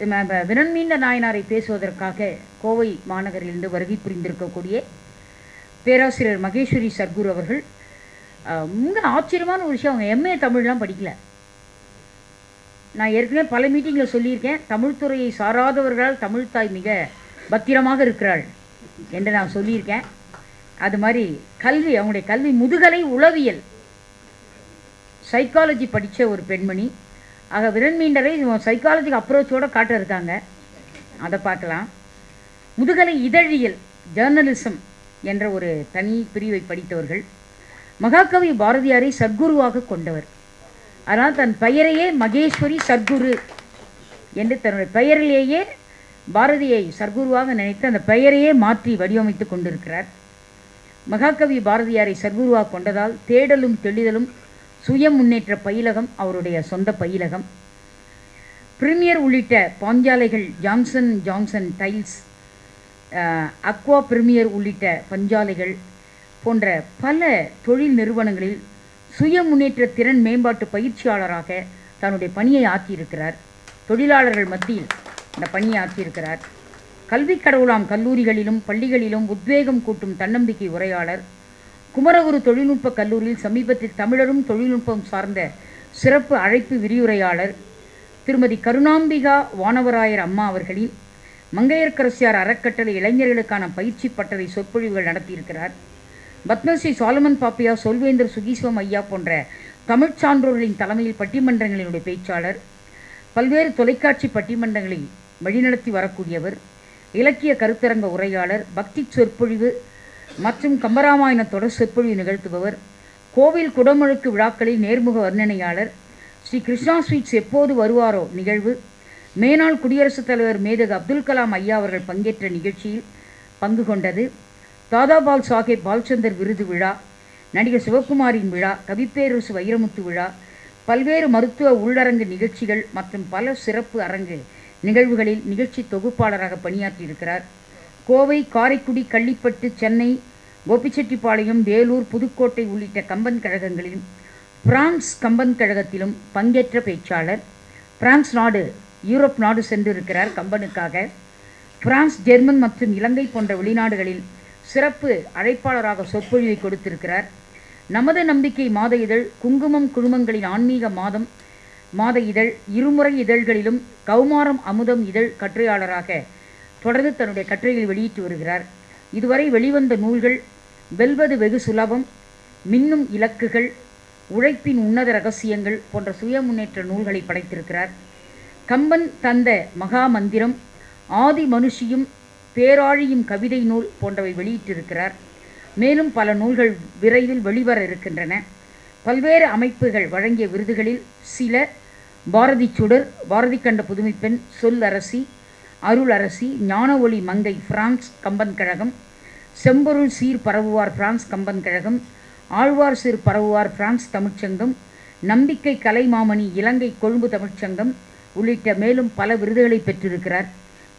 விரண்மீண்ட நாயனாரை பேசுவதற்காக கோவை மாநகரிலிருந்து வருகை புரிந்திருக்கக்கூடிய பேராசிரியர் மகேஸ்வரி சர்க்குரு அவர்கள் மிக ஆச்சரியமான ஒரு விஷயம். அவங்க எம்ஏ தமிழ்லாம் படிக்கல. நான் ஏற்கனவே பல மீட்டிங்கில் சொல்லியிருக்கேன், தமிழ்துறையை சாராதவர்களால் தமிழ்த்தாய் மிக பத்திரமாக இருக்கிறாள் என்று நான் சொல்லியிருக்கேன். அது மாதிரி கல்வி, அவங்களுடைய கல்வி முதுகலை உளவியல், சைக்காலஜி படித்த ஒரு பெண்மணி. ஆக விரண்மீண்டரை சைக்காலஜிக்கு அப்ரோச்சோடு காட்ட இருக்காங்க, அதை பார்க்கலாம். முதுகலை இதழியல், ஜேர்னலிசம் என்ற ஒரு தனி பிரிவை படித்தவர்கள். மகாகவி பாரதியாரை சர்க்குருவாக கொண்டவர். அதனால் தன் பெயரையே மகேஸ்வரி சர்க்குரு என்று தன்னுடைய பெயரிலேயே பாரதியை சர்க்குருவாக நினைத்து அந்த பெயரையே மாற்றி வடிவமைத்து கொண்டிருக்கிறார். மகாகவி பாரதியாரை சர்க்குருவாக கொண்டதால் தேடலும் தெளிதலும் சுய முன்னேற்ற பயிலகம் அவருடைய சொந்த பயிலகம். பிரீமியர் உள்ளிட்ட பாஞ்சாலைகள், Johnson Johnson tiles, aqua premier உள்ளிட்ட பஞ்சாலைகள் போன்ற பல தொழில் நிறுவனங்களில் சுய முன்னேற்ற திறன் மேம்பாட்டு பயிற்சியாளராக தன்னுடைய பணியை ஆற்றியிருக்கிறார். தொழிலாளர்கள் மத்தியில் இந்த பணியை ஆற்றியிருக்கிறார். கல்வி கடவுளாம் கல்லூரிகளிலும் பள்ளிகளிலும் உத்வேகம் கூட்டும் தன்னம்பிக்கை உரையாளர். குமரகுரு தொழில்நுட்ப கல்லூரியில் சமீபத்தில் தமிழரும் தொழில்நுட்பம் சார்ந்த சிறப்பு அழைப்பு விரிவுரையாளர். திருமதி கருணாம்பிகா வானவராயர் அம்மா அவர்களின் மங்கையர்க்கரசியார் அறக்கட்டளை இளைஞர்களுக்கான பயிற்சி பட்டறை சொற்பொழிவுகள் நடத்தியிருக்கிறார். பத்மஸ்ரீ சாலமன் பாப்பியா, சொல்வேந்தர் சுகீஸ்வம் ஐயா போன்ற தமிழ்ச் சான்றோர்களின் தலைமையில் பட்டிமன்றங்களினுடைய பேச்சாளர். பல்வேறு தொலைக்காட்சி பட்டிமன்றங்களை வழிநடத்தி வரக்கூடியவர். இலக்கிய கருத்தரங்க உரையாளர், பக்தி சொற்பொழிவு மற்றும் கம்பராமாயண தொடர் சொற்பொழிவு நிகழ்த்துபவர். கோவில் குடமுழுக்கு விழாக்களில் நேர்முக வர்ணனையாளர். ஸ்ரீ கிருஷ்ணா ஸ்வீட்ஸ் எப்போது வருவாரோ நிகழ்வு, மேனாள் குடியரசுத் தலைவர் மேதகு அப்துல் கலாம் ஐயா அவர்கள் பங்கேற்ற நிகழ்ச்சியில் பங்கு கொண்டது. தாதாபால் சாஹேப் பால்சந்தர் விருது விழா, நடிகர் சிவகுமாரின் விழா, கவிப்பேரரசு வைரமுத்து விழா, பல்வேறு மருத்துவ உள்ளரங்கு நிகழ்ச்சிகள் மற்றும் பல சிறப்பு அரங்கு நிகழ்வுகளில் நிகழ்ச்சி தொகுப்பாளராக பணியாற்றியிருக்கிறார். கோவை, காரைக்குடி, கள்ளிப்பட்டு, சென்னை, கோபிச்செட்டிப்பாளையம், வேலூர், புதுக்கோட்டை உள்ளிட்ட கம்பன் கழகங்களிலும் பிரான்ஸ் கம்பன் கழகத்திலும் பங்கேற்ற பேச்சாளர். பிரான்ஸ் நாடு, யூரோப் நாடு சென்றிருக்கிறார் கம்பனுக்காக. பிரான்ஸ், ஜெர்மன் மற்றும் இலங்கை போன்ற வெளிநாடுகளில் சிறப்பு அழைப்பாளராக சொற்பொழிவை கொடுத்திருக்கிறார். நமது நம்பிக்கை மாத இதழ், குங்குமம் குழுமங்களின் ஆன்மீக மாதம் மாத இதழ், இருமுறை இதழ்களிலும் கௌமாரம் அமுதம் இதழ் கட்டுரையாளராக தொடர்ந்து தன்னுடைய கட்டுரைகளை வெளியிட்டு வருகிறார். இதுவரை வெளிவந்த நூல்கள் வெல்வது வெகு சுலபம், மின்னும் இலக்குகள், உழைப்பின் உன்னத ரகசியங்கள் போன்ற சுய முன்னேற்ற நூல்களை படைத்திருக்கிறார். கம்பன் தந்த மகா மந்திரம், ஆதி மனுஷியும் பேராழியும் கவிதை நூல் போன்றவை வெளியிட்டிருக்கிறார். மேலும் பல நூல்கள் விரைவில் வெளிவர இருக்கின்றன. பல்வேறு அமைப்புகள் வழங்கிய விருதுகளில் சில பாரதி சுடர், பாரதி கண்ட புதுமைப்பெண், சொல் அரசி, அருள் அரசி, ஞான ஒளி மங்கை பிரான்ஸ் கம்பன் கழகம், செம்பொருள் சீர் பரவுவார் பிரான்ஸ் கம்பன் கழகம், ஆழ்வார் சீர் பரவுவார் பிரான்ஸ் தமிழ்ச்சங்கம், நம்பிக்கை கலை மாமணி இலங்கை கொழும்பு தமிழ்ச்சங்கம் உள்ளிட்ட மேலும் பல விருதுகளை பெற்றிருக்கிறார்.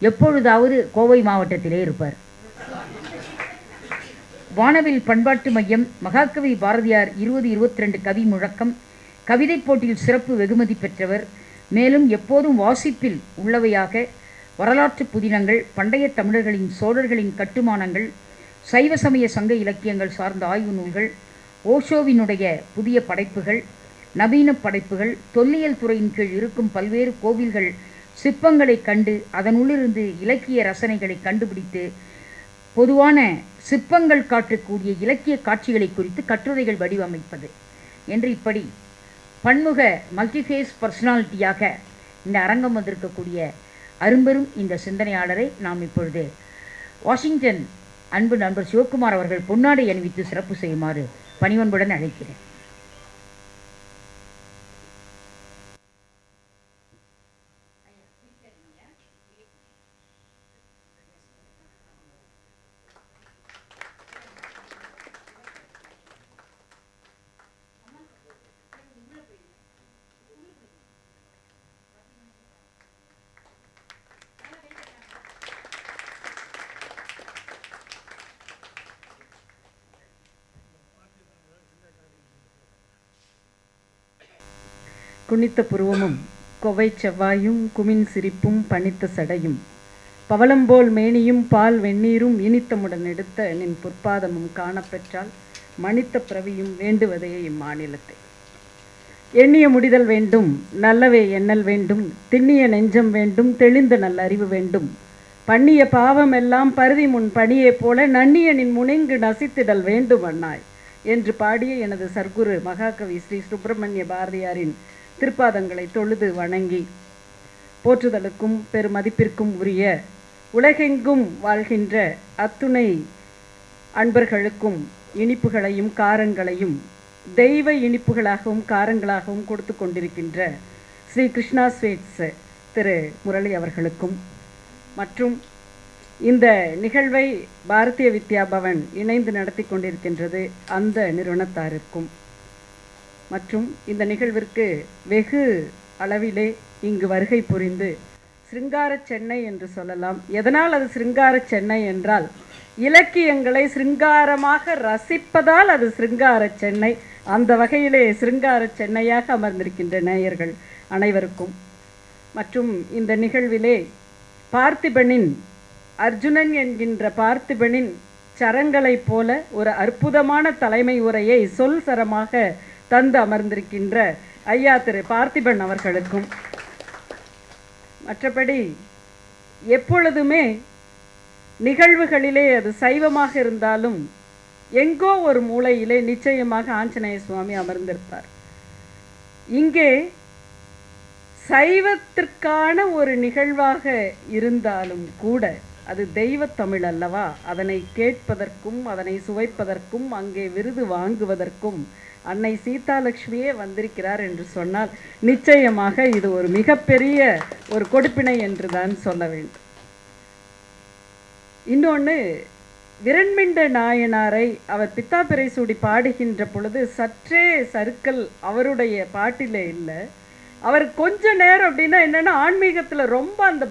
எப்பொழுதாவது கோவை மாவட்டத்திலே இருப்பார். வானவில் பண்பாட்டு மையம், மகாகவி பாரதியார் 2022 கவி முழக்கம், கவிதை போட்டியில் சிறப்பு வெகுமதி பெற்றவர். மேலும் எப்போதும் வாசிப்பில் உள்ளவையாக வரலாற்று புதினங்கள், பண்டைய தமிழர்களின் சோழர்களின் கட்டுமானங்கள், சைவ சமய சங்க இலக்கியங்கள் சார்ந்த ஆய்வு நூல்கள், ஓஷோவினுடைய புதிய படைப்புகள், நவீன படைப்புகள், தொல்லியல் துறையின் கீழ் இருக்கும் பல்வேறு கோவில்கள் சிற்பங்களை கண்டு அதனுள்ளிருந்து இலக்கிய ரசனைகளை கண்டுபிடித்து பொதுவான சிற்பங்கள் காட்டக்கூடிய இலக்கிய காட்சிகளை குறித்து கட்டுரைகள் வடிவமைப்பது என்று இப்படி பன்முக மல்டிஃபேஸ் பர்சனாலிட்டியாக இந்த அரங்கம் வந்திருக்கக்கூடிய அரும்பெரும் இந்த சிந்தனையாளரை நாம் இப்பொழுது வாஷிங்டன் அன்பு நண்பர் சிவகுமார் அவர்கள் பொன்னாடை அணிவித்து சிறப்பு செய்யுமாறு பணிவன்புடன் அழைக்கிறேன். குனித்த புருவமும் கொவை செவ்வாயும் குமின் சிரிப்பும் பனித்த சடையும் பவளம்போல் மேனியும் பால் வெந்நீரும் இனித்தமுடன் எடுத்த நின் பொற்பாதமும் காணப்பெற்றால் மனித்த பிரவியும் வேண்டுவதே இம்மாநிலத்தை. எண்ணிய முடிதல் வேண்டும், நல்லவே எண்ணல் வேண்டும், திண்ணிய நெஞ்சம் வேண்டும், தெளிந்த நல்ல அறிவு வேண்டும், பண்ணிய பாவம் எல்லாம் பருதி முன் பணியே போல நன்னியனின் முனைங்கு நசித்திடல் வேண்டும் அண்ணாய் என்று பாடிய எனது சர்க்குரு மகாகவி ஸ்ரீ சுப்பிரமணிய பாரதியாரின் திருப்பாதங்களை தொழுது வணங்கி போற்றுதலுக்கும் பெருமதிப்பிற்கும் உரிய உலகெங்கும் வாழ்கின்ற அத்துணை அன்பர்களுக்கும் இனிப்புகளையும் காரங்களையும் தெய்வ இனிப்புகளாகவும் காரங்களாகவும் கொடுத்து கொண்டிருக்கின்ற ஸ்ரீ கிருஷ்ணா ஸ்வீட்ஸ் திரு முரளி அவர்களுக்கும் மற்றும் இந்த நிகழ்வை பாரதிய வித்யா பவன் இணைந்து நடத்தி கொண்டிருக்கின்றது அந்த நிறுவனத்தாருக்கும் மற்றும் இந்த நிகழ்விற்கு வெகு அளவிலே இங்கு வருகை புரிந்து சிருங்கார சென்னை என்று சொல்லலாம். எதனால் அது சிருங்கார சென்னை என்றால் இலக்கியங்களை சிருங்காரமாக ரசிப்பதால் அது சிருங்கார சென்னை. அந்த வகையிலே சிருங்கார சென்னையாக அமர்ந்திருக்கின்ற நேயர்கள் அனைவருக்கும் மற்றும் இந்த நிகழ்விலே பார்த்திபனின் அர்ஜுனன் என்கின்ற பார்த்திபனின் சரங்களைப் போல ஒரு அற்புதமான தலைமை உரையை சொல் சரமாக தந்து அமர்ந்திருக்கின்ற ஐயா திரு பார்த்திபன் அவர்களுக்கும் மற்றபடி எப்பொழுதுமே நிகழ்வுகளிலே அது சைவமாக இருந்தாலும் எங்கோ ஒரு மூலையிலே நிச்சயமாக ஆஞ்சநேய சுவாமி அமர்ந்திருப்பார். இங்கே சைவத்திற்கான ஒரு நிகழ்வாக இருந்தாலும் கூட அது தெய்வத்தமிழ் அல்லவா, அதனை கேட்பதற்கும் அதனை சுவைப்பதற்கும் அங்கே விருது வாங்குவதற்கும் அன்னை சீதாலட்சுமியே வந்திருக்கிறார் என்று சொன்னால் நிச்சயமாக இது ஒரு மிகப்பெரிய ஒரு கொடுப்பினை என்று தான் சொல்ல வேண்டும். இன்னொன்று, விரண்மிண்ட நாயனாரை அவர் பித்தாப்பிரை சூடி பாடுகின்ற பொழுது சற்றே சறுக்கல் அவருடைய பாட்டிலே இல்லை. அவர் கொஞ்ச நேரம் அப்படின்னா என்னென்னா ஆன்மீகத்தில் ரொம்ப அந்த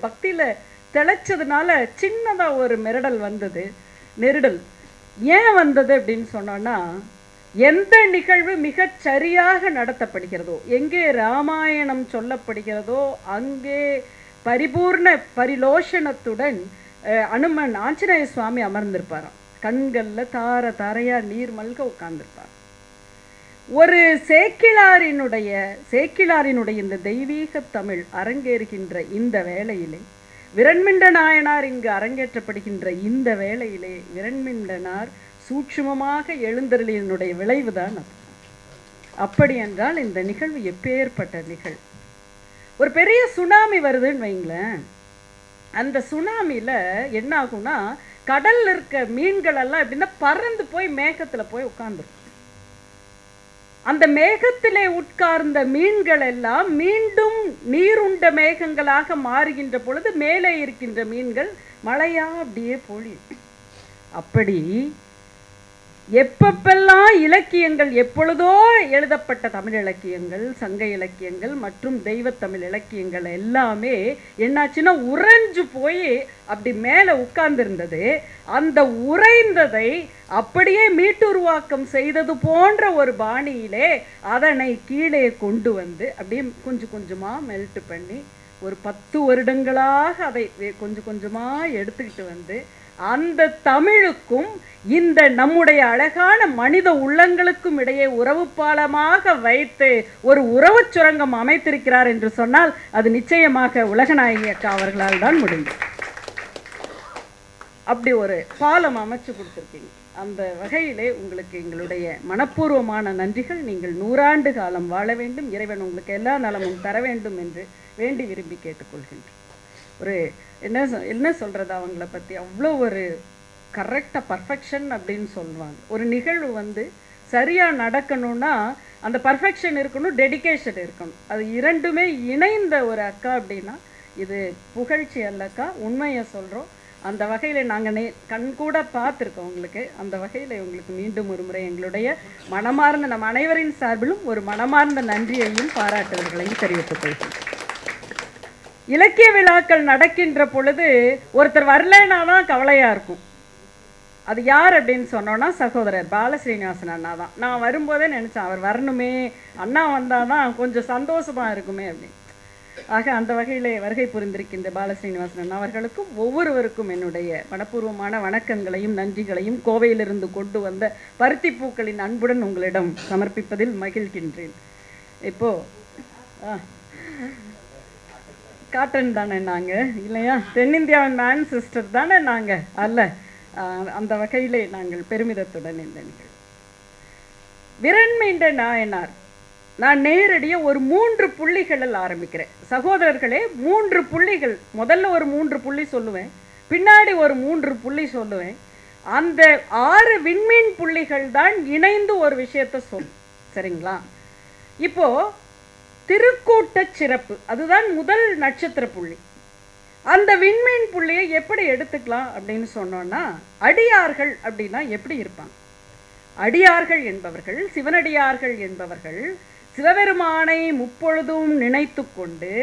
பக்தியில் திளைச்சதுனால சின்னதாக ஒரு நெருடல் ஏன் வந்தது அப்படின்னு சொன்னோன்னா, எந்த நிகழ்வு மிகச் சரியாக நடத்தப்படுகிறதோ, எங்கே ராமாயணம் சொல்லப்படுகிறதோ அங்கே பரிபூர்ண பரிலோஷனத்துடன் அனுமன் ஆஞ்சநேய சுவாமி அமர்ந்திருப்பாராம். கண்களில் தாரையா நீர் மல்க உட்கார்ந்துருப்பார். ஒரு சேக்கிழாரினுடைய இந்த தெய்வீக தமிழ் அரங்கேறுகின்ற இந்த வேளையிலே, விரண்மிண்ட நாயனார் இங்கு அரங்கேற்றப்படுகின்ற இந்த வேளையிலே விரண்மிண்டனார் சூட்சுமமாக எழுந்தருளினுடைய விளைவுதான் அது. அப்படி என்றால் இந்த நிகழ்வு எப்பேற்பட்ட நிகழ்வு. ஒரு பெரிய சுனாமி வருதுன்னு வைங்களேன், அந்த சுனாமியில் என்ன ஆகும்னா கடல்ல இருக்க மீன்கள் எல்லாம் எப்படின்னா பறந்து போய் மேகத்தில் போய் உட்கார்ந்துரும். அந்த மேகத்திலே உட்கார்ந்த மீன்கள் எல்லாம் மீண்டும் நீருண்ட மேகங்களாக மாறுகின்ற பொழுது மேலே இருக்கின்ற மீன்கள் மழையா அப்படியே பொழியும். அப்படி எப்பப்பெல்லாம் இலக்கியங்கள் எப்பொழுதோ எழுதப்பட்ட தமிழ் இலக்கியங்கள், சங்க இலக்கியங்கள் மற்றும் தெய்வத்தமிழ் இலக்கியங்கள் எல்லாமே என்னாச்சுன்னா உறைஞ்சு போய் அப்படி மேலே உட்கார்ந்திருந்தது. அந்த உறைந்ததை அப்படியே மீட்டுருவாக்கம் செய்தது போன்ற ஒரு பாணியிலே அதனை கீழே கொண்டு வந்து அப்படியே கொஞ்சம் கொஞ்சமாக மெல்ட் பண்ணி ஒரு 10 வருடங்களாக அதை கொஞ்சம் கொஞ்சமாக எடுத்துக்கிட்டு வந்து அந்த தமிழுக்கும் இந்த நம்முடைய அழகான மனித உள்ளங்களுக்கும் இடையே உறவு பாலமாக வைத்து ஒரு உறவு சுரங்கம் அமைத்திருக்கிறார் என்று சொன்னால் அது நிச்சயமாக உலகநாயகி அக்கா அவர்களால் தான் முடியும். அப்படி ஒரு பாலம் அமைச்சு கொடுத்துருக்கீங்க. அந்த வகையிலே உங்களுக்கு எங்களுடைய மனப்பூர்வமான நன்றிகள். நீங்கள் 100 ஆண்டு காலம் வாழ வேண்டும், இறைவன் உங்களுக்கு எல்லா நலமும் தர வேண்டும் என்று வேண்டி விரும்பி கேட்டுக்கொள்கின்றேன். ஒரு என்ன சொல்கிறது, அவங்கள பற்றி அவ்வளோ ஒரு கரெக்டாக பர்ஃபெக்ஷன் அப்படின்னு சொல்லுவாங்க. ஒரு நிகழ்வு சரியாக நடக்கணும்னா அந்த பர்ஃபெக்ஷன் இருக்கணும், டெடிகேஷன் இருக்கணும். அது இரண்டுமே இணைந்த ஒரு அக்கா அப்படின்னா இது புகழ்ச்சி அல்லக்கா, உண்மையை சொல்கிறோம். அந்த வகையில் நாங்கள் கண்கூட பார்த்துருக்கோம் உங்களுக்கு. அந்த வகையில் உங்களுக்கு மீண்டும் ஒரு முறை எங்களுடைய மனமார்ந்த நம் அனைவரின் சார்பிலும் ஒரு மனமார்ந்த நன்றியையும் பாராட்டுதல்களையும் தெரிவித்துக் கொள்கிறோம். இலக்கிய விழாக்கள் நடக்கின்ற பொழுது ஒருத்தர் வரலைன்னா தான் கவலையாக இருக்கும். அது யார் அப்படின்னு சொன்னோன்னா சகோதரர் பாலஸ்ரீனிவாசன் அண்ணா தான். நான் வரும்போதே நினச்சேன் அவர் வரணுமே, அண்ணா வந்தால் தான் கொஞ்சம் சந்தோஷமாக இருக்குமே அப்படின்னு. ஆக அந்த வகையிலே வருகை புரிந்திருக்கின்ற பாலஸ்ரீனிவாசன் அண்ணா அவர்களுக்கும் ஒவ்வொருவருக்கும் என்னுடைய மனப்பூர்வமான வணக்கங்களையும் நன்றிகளையும் கோவையிலிருந்து கொண்டு வந்த பருத்தி பூக்களின் அன்புடன் உங்களிடம் சமர்ப்பிப்பதில் மகிழ்கின்றேன். இப்போது காட்டன் தானே நாங்கள், இல்லையா? தென்னிந்தியாவின் மேன் சிஸ்டர் தானே நாங்கள், அல்ல? அந்த வகையிலே நாங்கள் பெருமிதத்துடன் இந்த நிகழ்வு. விரண்மீண்ட நாயனார், நான் நேரடியாக ஒரு 3 புள்ளிகளில் ஆரம்பிக்கிறேன் சகோதரர்களே. 3 புள்ளிகள், முதல்ல ஒரு 3 புள்ளி சொல்லுவேன், பின்னாடி ஒரு 3 புள்ளி சொல்லுவேன். அந்த 6 விண்மீன் புள்ளிகள் தான் இணைந்து ஒரு விஷயத்தை சொல்லும், சரிங்களா? இப்போது திருக்கூட்ட சிறப்பு, அதுதான் முதல் நட்சத்திர புள்ளி. அந்த விண்மீன் புள்ளியை எப்படி எடுத்துக்கலாம் அப்படின்னு சொன்னோன்னா, அடியார்கள் அப்படின்னா எப்படி இருப்பாங்க? அடியார்கள் என்பவர்கள், சிவனடியார்கள் என்பவர்கள் சிவபெருமானை முப்பொழுதும் நினைத்து கொண்டு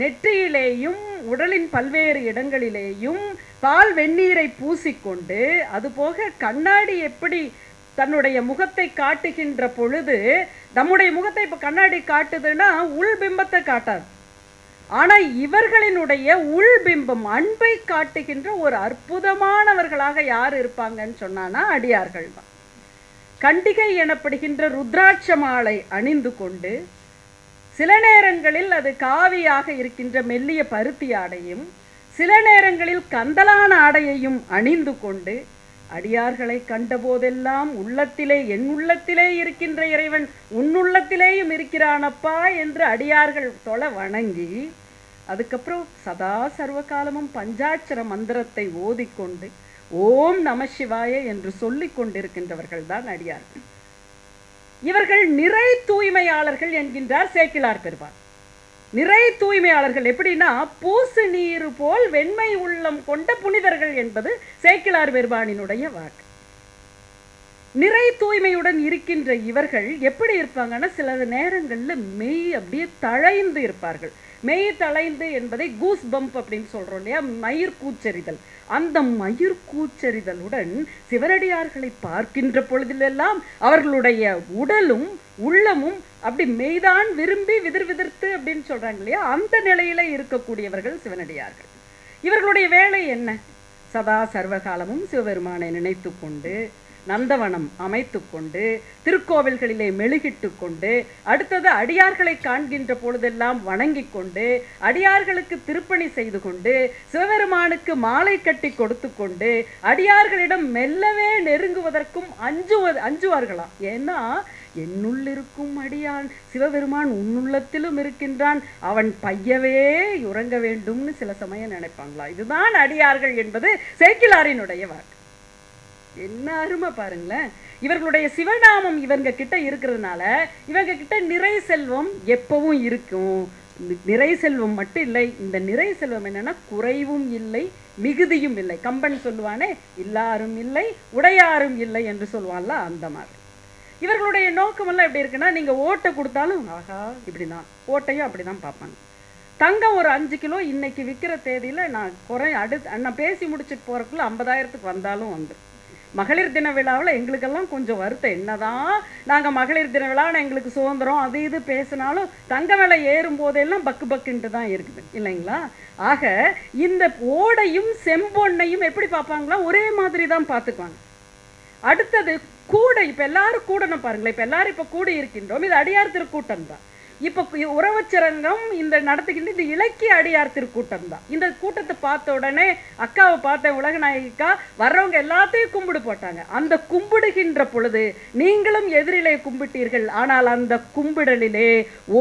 நெற்றியிலேயும் உடலின் பல்வேறு இடங்களிலேயும் பால் வெந்நீரை பூசிக்கொண்டு, அதுபோக கண்ணாடி எப்படி தன்னுடைய முகத்தை காட்டுகின்ற பொழுது, நம்முடைய முகத்தை இப்போ கண்ணாடி காட்டுதுன்னா உள்பிம்பத்தை காட்டாது. ஆனால் இவர்களினுடைய உள்பிம்பம் அன்பை காட்டுகின்ற ஒரு அற்புதமானவர்களாக யார் இருப்பாங்கன்னு சொன்னான்னா அடியார்கள் தான். கண்டிகை எனப்படுகின்ற ருத்ராட்ச மாலை அணிந்து கொண்டு, சில நேரங்களில் அது காவியாக இருக்கின்ற மெல்லிய பருத்தி ஆடையும், சில நேரங்களில் கந்தலான ஆடையையும் அணிந்து கொண்டு, அடியார்களை கண்டபோதெல்லாம் உள்ளத்திலே, என் உள்ளத்திலே இருக்கின்ற இறைவன் உன்னுள்ளத்திலேயும் இருக்கிறானப்பா என்று அடியார்கள் தொழ வணங்கி, அதுக்கப்புறம் சதா சர்வகாலமும் பஞ்சாட்சர மந்திரத்தை ஓதிக்கொண்டு ஓம் நம சிவாய என்று சொல்லிக் கொண்டிருக்கின்றவர்கள் தான் அடியார்கள். இவர்கள் நிறை தூய்மையாளர்கள் என்கின்றார் சேக்கிழார் பெருமான். நிறை தூய்மையாளர்கள் எப்படின்னா, பூசு நீர் போல் வெண்மை உள்ளம் கொண்ட புனிதர்கள் என்பது சேக்கிழார் பெருமானினுடைய வாக்கு. நிறை தூய்மையுடன் இருக்கின்ற இவர்கள் எப்படி இருப்பாங்கன்னா, சில நேரங்களில் மெய் அப்படியே தழைந்து இருப்பார்கள். மெய் தழைந்து என்பதை கூஸ் பம்ப் அப்படின்னு சொல்கிறோம் இல்லையா, மயிர் கூச்சரிதல். அந்த மயிர் கூச்சரிதலுடன் சிவனடியார்களை பார்க்கின்ற பொழுதிலெல்லாம் அவர்களுடைய உடலும் உள்ளமும் அப்படி மெய்தான் விரும்பி விதிர்விதிர்த்து அப்படின்னு சொல்கிறாங்க இல்லையா, அந்த நிலையில் இருக்கக்கூடியவர்கள் சிவனடியார்கள். இவர்களுடைய வேலை என்ன? சதா சர்வகாலமும் சிவபெருமானை நினைத்து கொண்டு, நந்தவனம் அமைத்து கொண்டு, திருக்கோவில்களிலே மெழுகிட்டு கொண்டு, அடுத்தது அடியார்களை காண்கின்ற பொழுதெல்லாம் வணங்கி கொண்டு, அடியார்களுக்கு திருப்பணி செய்து கொண்டு, சிவபெருமானுக்கு மாலை கட்டி கொடுத்து கொண்டு, அடியார்களிடம் மெல்லவே நெருங்குவதற்கும் அஞ்சுவார்களாம். ஏன்னா என்னுள்ளிருக்கும் அடியான் சிவபெருமான் உன்னுள்ளத்திலும் இருக்கின்றான், அவன் பையவே உறங்க வேண்டும்னு சில சமயம் நினைப்பாங்களா. இதுதான் அடியார்கள் என்பது சேக்கிழாரினுடைய வாக்கு. என்ன அருமை பாருங்களேன். இவர்களுடைய சிவநாமம் இவங்க கிட்ட இருக்கிறதுனால இவங்க கிட்ட நிறை செல்வம் எப்பவும் இருக்கும். நிறை செல்வம் மட்டும் இல்லை, இந்த நிறை செல்வம் என்னன்னா குறைவும் இல்லை மிகுதியும் இல்லை. கம்பன் சொல்லுவானே, இல்லாரும் இல்லை உடையாரும் இல்லை என்று சொல்லுவான்ல, அந்த மாதிரி. இவர்களுடைய நோக்கமெல்லாம் எப்படி இருக்குன்னா, நீங்கள் ஓட்டை கொடுத்தாலும் ஆஹா இப்படிதான், ஓட்டையும் அப்படி தான் பார்ப்பாங்க. தங்கம் ஒரு 5 கிலோ இன்னைக்கு விற்கிற தேதியில் நான் பேசி முடிச்சுட்டு போகிறக்குள்ள 50,000க்கு வந்தாலும் வந்துடும். மகளிர் தின விழாவில் எங்களுக்கெல்லாம் கொஞ்சம் வருத்தம், என்னதான் நாங்கள் மகளிர் தின விழாவில் எங்களுக்கு சுதந்திரம் அது இது பேசினாலும் தங்க விலை ஏறும் போதெல்லாம் பக்கு பக்குன்ட்டு தான் இருக்குது இல்லைங்களா. ஆக இந்த ஓடையும் செம்பொன்னையும் எப்படி பார்ப்பாங்களா, ஒரே மாதிரி தான் பார்த்துக்குவாங்க. அடுத்தது கூடை. இப்போ எல்லாரும் கூடணும் பாருங்களேன், இப்போ எல்லாரும் இப்போ கூடி இருக்கின்றோம், இது அடியார் திருக்கூட்டம் தான். இப்போ உறவுச்சரங்கம் இந்த நடத்துகின்ற இந்த இலக்கிய அடியார் திருக்கூட்டம் தான். இந்த கூட்டத்தை பார்த்த உடனே அக்காவை பார்த்தேன், உலகநாயகிக்கா, வர்றவங்க எல்லாத்தையும் கும்பிடு போட்டாங்க. அந்த கும்பிடுகின்ற பொழுது நீங்களும் எதிரிலே கும்பிட்டீர்கள், ஆனால் அந்த கும்பிடலிலே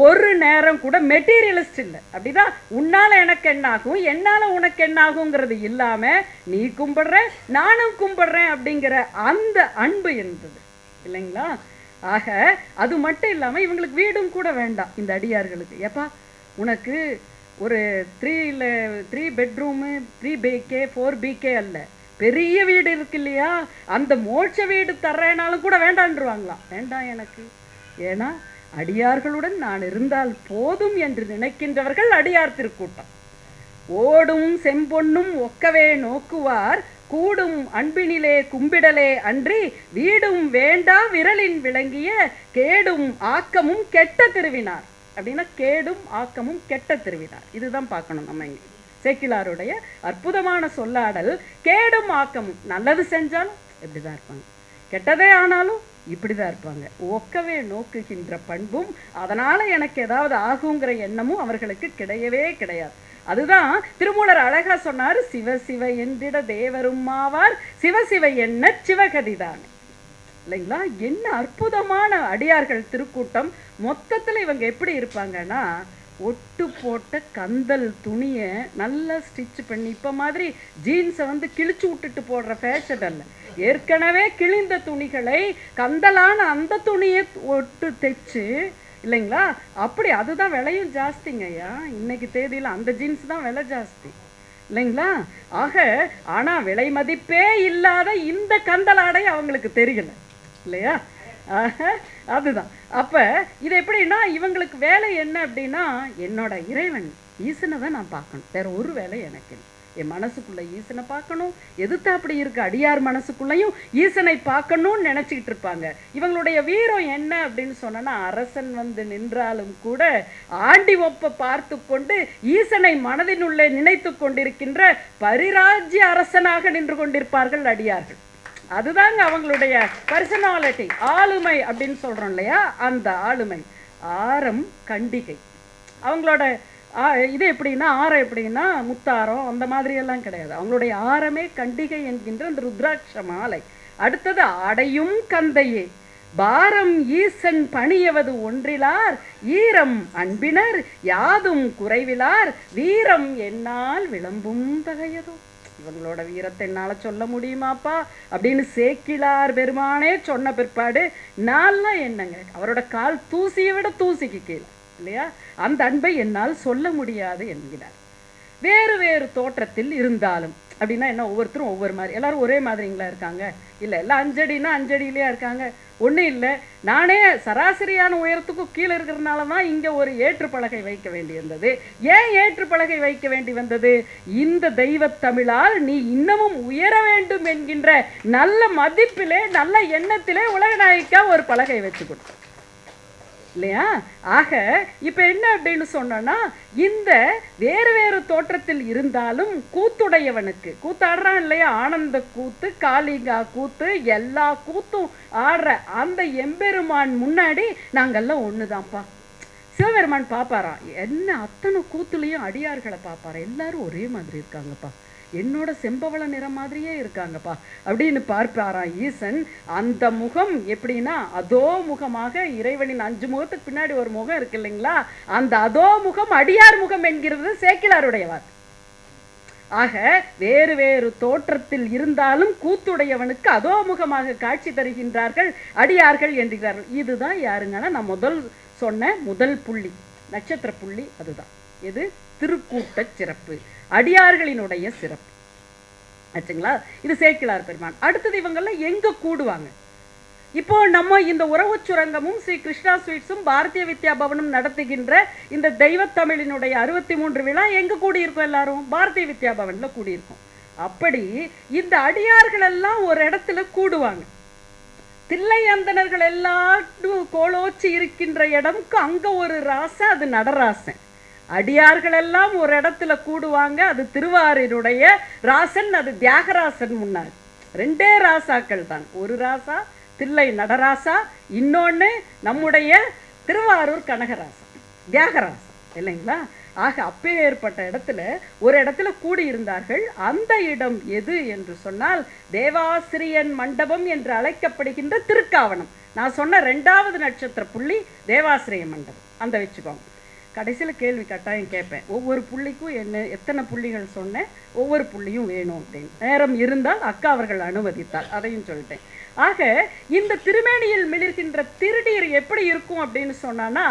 ஒரு நேரம் கூட மெட்டீரியலிஸ்ட் இல்லை. அப்படிதான் உன்னால எனக்கு என்ன ஆகும், என்னால உனக்கு என்ன ஆகுங்கிறது இல்லாம நீ கும்பிடுற நானும் கும்பிடுறேன் அப்படிங்கிற அந்த அன்பு இருந்தது இல்லைங்களா. ஆக அது மட்டும் இல்லாமல் இவங்களுக்கு வீடும் கூட வேண்டாம் இந்த அடியார்களுக்கு. ஏப்பா உனக்கு ஒரு 3 பெட்ரூமு 3 BK 4 BK அல்ல, பெரிய வீடு இருக்கு இல்லையா, அந்த மோட்ச வீடு தர்றேனாலும் கூட வேண்டான்றுவாங்களாம். வேண்டாம் எனக்கு, ஏன்னா அடியார்களுடன் நான் இருந்தால் போதும் என்று நினைக்கின்றவர்கள் அடியார் திருக்கூட்டம். ஓடும் செம்பொன்னும் ஒக்கவே நோக்குவார் கூடும் அன்பினிலே கும்பிடலே அன்றி வீடும் வேண்டா விரலின் விளங்கிய கேடும் ஆக்கமும் கெட்ட திருவினார். அப்படின்னா கேடும் ஆக்கமும் கெட்ட திருவினார். இதுதான் பார்க்கணும் நம்ம இங்கே சேக்கிழாருடைய அற்புதமான சொல்லாடல். கேடும் ஆக்கமும், நல்லது செஞ்சாலும் இப்படிதான் இருப்பாங்க, கெட்டதே ஆனாலும் இப்படிதான் இருப்பாங்க. ஒக்கவே நோக்குகின்ற பண்பும் அதனால எனக்கு ஏதாவது ஆகுங்கிற எண்ணமும் அவர்களுக்கு கிடையவே கிடையாது. அதுதான் திருமூலர் அழகா சொன்னார், சிவ சிவ என்றிட தேவரும் ஆவார் சிவ சிவ என்ன சிவகதிதான். இல்லைங்களா? என்ன அற்புதமான அடியார்கள் திருக்கூட்டம். மொத்தத்தில் இவங்க எப்படி இருப்பாங்கன்னா, ஒட்டு போட்ட கந்தல் துணியை நல்லா ஸ்டிச் பண்ணி, இப்போ மாதிரி ஜீன்ஸை கிழிச்சு விட்டுட்டு போடுற ஃபேஷன் அல்ல, ஏற்கனவே கிழிந்த துணிகளை கந்தலான அந்த துணியை ஒட்டு தைச்சு, இல்லைங்களா? அப்படி அதுதான் விலையும் ஜாஸ்திங்க ஐயா. இன்னைக்கு தேதியில் அந்த ஜீன்ஸ் தான் விலை ஜாஸ்தி, இல்லைங்களா? ஆக ஆனால் விலை மதிப்பே இல்லாத இந்த கந்தலாடை அவங்களுக்கு தெரியல, இல்லையா? அதுதான். அப்போ இது எப்படின்னா, இவங்களுக்கு வேலை என்ன அப்படின்னா, என்னோட இறைவன் ஈசனை தான் நான் பார்க்கணும், வேற ஒரு வேலை எனக்கு இல்லை. என் மனசுக்குள்ள ஈசனை பார்க்கணும். எதுக்கு அப்படி இருக்கு, அடியார் மனசுக்குள்ளையும் ஈசனை பார்க்கணும்னு நினச்சிக்கிட்டு இருப்பாங்க. இவங்களுடைய வீரம் என்ன அப்படின்னு சொன்னா, அரசன் நின்றாலும் கூட ஆண்டி ஒப்ப பார்த்து கொண்டு ஈசனை மனதினுள்ளே நினைத்து கொண்டிருக்கின்ற பரிராஜ்ய அரசனாக நின்று கொண்டிருப்பார்கள் அடியார்கள். அதுதாங்க அவங்களுடைய பர்சனாலிட்டி, ஆளுமை அப்படின்னு சொல்றோம் இல்லையா? அந்த ஆளுமை. ஆரம் கண்டிகை அவங்களோட இது எப்படின்னா, ஆரம் எப்படின்னா முத்தாரம் அந்த மாதிரி எல்லாம் கிடையாது. அவங்களுடைய ஆரமே கண்டிகை என்கின்ற அந்த ருத்ராட்ச மாலை. அடுத்தது ஆடையும் கந்தையே, பாரம் ஈசன் பணியவது ஒன்றிலார் ஈரம் அன்பினர் யாதும் குறைவிலார் வீரம் என்னால் விளம்பும் தகையதோ. இவங்களோட வீரத்தை என்னால் சொல்ல முடியுமாப்பா அப்படின்னு சேக்கிழார் பெருமானே சொன்ன பிற்பாடு நான்லாம் என்னங்க, அவரோட கால் தூசியை விட தூசிக்கு கீழே, இல்லையா? அந்த அன்பை என்னால் சொல்ல முடியாது என்கிறார். வேறு வேறு தோற்றத்தில் இருந்தாலும் அப்படின்னா என்ன, ஒவ்வொருத்தரும் ஒவ்வொரு மாதிரி, எல்லாரும் ஒரே மாதிரிங்களா இருக்காங்க? இல்லை, எல்லாம் 5 அடினா 5 அடியிலே இருக்காங்க. ஒன்றும் இல்லை, நானே சராசரியான உயரத்துக்கும் கீழே இருக்கிறதுனால தான் இங்கே ஒரு ஏற்றுப்பலகை வைக்க வேண்டியிருந்தது. ஏன் ஏற்றுப்பலகை வைக்க வேண்டி வந்தது? இந்த தெய்வத் தமிழால் நீ இன்னமும் உயர வேண்டும் என்கின்ற நல்ல மதிப்பிலே, நல்ல எண்ணத்திலே உலகநாயகிக்கா ஒரு பலகை வச்சு கொடுத்தோம், இல்லையா? ஆக இப்போ என்ன அப்படின்னு சொன்னோன்னா, இந்த வேறு வேறு தோற்றத்தில் இருந்தாலும் கூத்துடையவனுக்கு, கூத்தாடுறான் இல்லையா, ஆனந்த கூத்து, காளிகா கூத்து, எல்லா கூத்தும் ஆடுற அந்த எம்பெருமான் முன்னாடி நாங்கள்லாம் ஒன்று தான்ப்பா. சிவபெருமான் பார்ப்பாராம், என்ன அத்தனை கூத்துலேயும் அடியார்களை பார்ப்பாரா, எல்லாரும் ஒரே மாதிரி இருக்காங்கப்பா, என்னோட செம்பவள நிறம் மாதிரியே இருக்காங்கப்பா அப்படின்னு பார்ப்பாராம் ஈசன். அந்த முகம் எப்படின்னா, அதோ முகமாக இறைவனின் 5 முகத்துக்கு பின்னாடி ஒரு முகம் இருக்கு இல்லைங்களா, அந்த அதோ முகம் அடியார் முகம் என்கிறது சேக்கிழாருடைய வாக்கு. ஆக வேறு வேறு தோற்றத்தில் இருந்தாலும் கூத்துடையவனுக்கு அதோ முகமாக காட்சி தருகின்றார்கள் அடியார்கள் என்கிறார்கள். இதுதான் யாருங்கன்னா, நான் முதல் சொன்ன முதல் புள்ளி, நட்சத்திர புள்ளி. அதுதான் எது? திருக்கூட்ட சிறப்பு, அடியார்களினுடைய சிறப்பு ஆச்சுங்களா? இது சேக்கிழார் பெருமான். அடுத்தது இவங்கெல்லாம் எங்க கூடுவாங்க? இப்போ நம்ம இந்த உறவு சுரங்கமும் ஸ்ரீ கிருஷ்ணா ஸ்வீட்ஸும் பாரதிய வித்யா பவனும் நடத்துகின்ற இந்த தெய்வத்தமிழினுடைய 63 விழா எங்க கூடியிருக்கோம்? எல்லாரும் பாரதிய வித்யா பவன்ல கூடியிருக்கோம். அப்படி இந்த அடியார்கள் எல்லாம் ஒரு இடத்துல கூடுவாங்க. தில்லை அந்தணர்கள் எல்லாரும் கோலோச்சி இருக்கின்ற இடம்க்கு அங்க ஒரு ராசன், அது நடராசன். அடியார்கள் எல்லாம் ஒரு இடத்துல கூடுவாங்க, அது திருவாரூருடைய ராசன், அது தியாகராசன். முன்னாள் 2 ராசாக்கள் தான், ஒரு ராசா தில்லை நடராசா, இன்னொன்று நம்முடைய திருவாரூர் கனகராசா, தியாகராசா, இல்லைங்களா? ஆக அப்பேற்பட்ட இடத்துல ஒரு இடத்துல கூடியிருந்தார்கள். அந்த இடம் எது என்று சொன்னால், தேவாசிரியன் மண்டபம் என்று அழைக்கப்படுகின்ற திருக்காவணம். நான் சொன்ன 2வது நட்சத்திர புள்ளி தேவாசிரிய மண்டபம், அந்த வச்சுக்கோங்க. கடைசியில் கேள்வி கட்டாயம் கேட்பேன், ஒவ்வொரு புள்ளிக்கும் என்ன எத்தனை புள்ளிகள் சொன்னேன், ஒவ்வொரு புள்ளியும் வேணும் அப்படின்னு. நேரம் இருந்தால் அக்கா அவர்கள் அனுமதித்தால் அதையும் சொல்லிட்டேன். ஆக இந்த திருமேனியில் மிளிர்கின்ற திருநீர் எப்படி இருக்கும் அப்படின்னு சொன்னான்னா,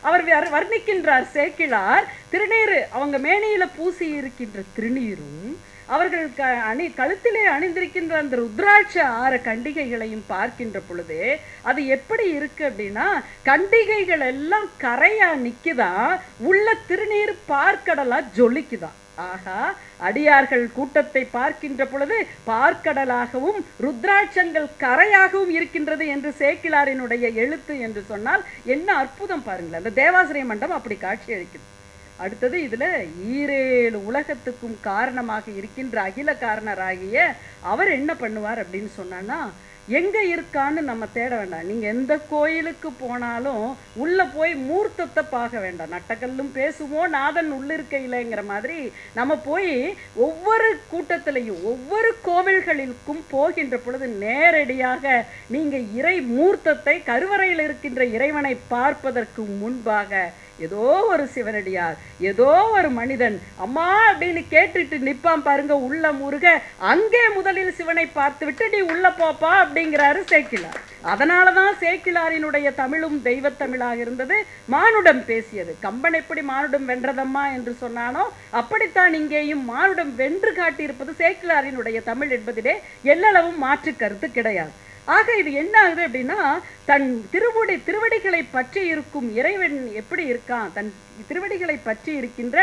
அவர் வர்ணிக்கின்றார் சேக்கிழார், திருநீர் அவங்க மேனியில பூசி இருக்கின்ற திருநீரும் அவர்கள் கழுத்திலே அணிந்திருக்கின்ற அந்த ருத்ராட்ச 6 கண்டிகைகளையும் பார்க்கின்ற பொழுது அது எப்படி இருக்கு அப்படின்னா, கண்டிகைகள் எல்லாம் கரையா நிக்குதா, உள்ள திருநீர் பார்க்கடலா ஜொலிக்குதான். ஆகா, அடியார்கள் கூட்டத்தை பார்க்கின்ற பொழுது பார்க்கடலாகவும் ருத்ராட்சங்கள் கரையாகவும் இருக்கின்றது என்று சேக்கிழாரினுடைய எழுத்து என்று சொன்னால் என்ன அற்புதம் பாருங்களேன். அந்த தேவாசிரிய மண்டபம் அப்படி காட்சி அளிக்குது. அடுத்தது இதுல ஈரேழு உலகத்துக்கும் காரணமாக இருக்கின்ற அகில காரணராகிய அவர் என்ன பண்ணுவார் அப்படின்னு சொன்னா, எங்க இருக்கான்னு நம்ம தேட வேண்டாம். நீங்க எந்த கோயிலுக்கு போனாலும் உள்ள போய் மூர்த்தத்தை பார்க்க வேண்டாம். நட்டக்கல்லும் பேசுவோம் நாதன் உள்ளிருக்கையிலங்கிற மாதிரி நம்ம போய் ஒவ்வொரு கூட்டத்திலையும் ஒவ்வொரு கோவில்களுக்கும் போகின்ற பொழுது நேரடியாக நீங்க இறை மூர்த்தத்தை கருவறையில் இருக்கின்ற இறைவனை பார்ப்பதற்கு முன்பாக ஏதோ ஒரு சிவனடியார், ஏதோ ஒரு மனிதன் அம்மா அப்படின்னு கேட்டுட்டு நிப்பான் பாருங்க, உள்ள முருக. அங்கே முதலில் சிவனை பார்த்து விட்டு நீ உள்ள போப்பா அப்படிங்கிறாரு சேக்கிழார். அதனாலதான் சேக்கிழாரினுடைய தமிழும் தெய்வ தமிழாக இருந்தது. மானுடம் பேசியது. கம்பன் எப்படி மானுடம் வென்றதம்மா என்று சொன்னானோ அப்படித்தான் இங்கேயும் மானுடம் வென்று காட்டியிருப்பது சேக்கிழாரினுடைய தமிழ் என்பதிலே எல்லளவும் மாற்று கருத்து கிடையாது. ஆக இது என்ன ஆகுது அப்படின்னா, தன் திருவடிகளை பற்றி இருக்கும் இறைவன் எப்படி இருக்கான், தன் திருவடிகளை பற்றி இருக்கின்ற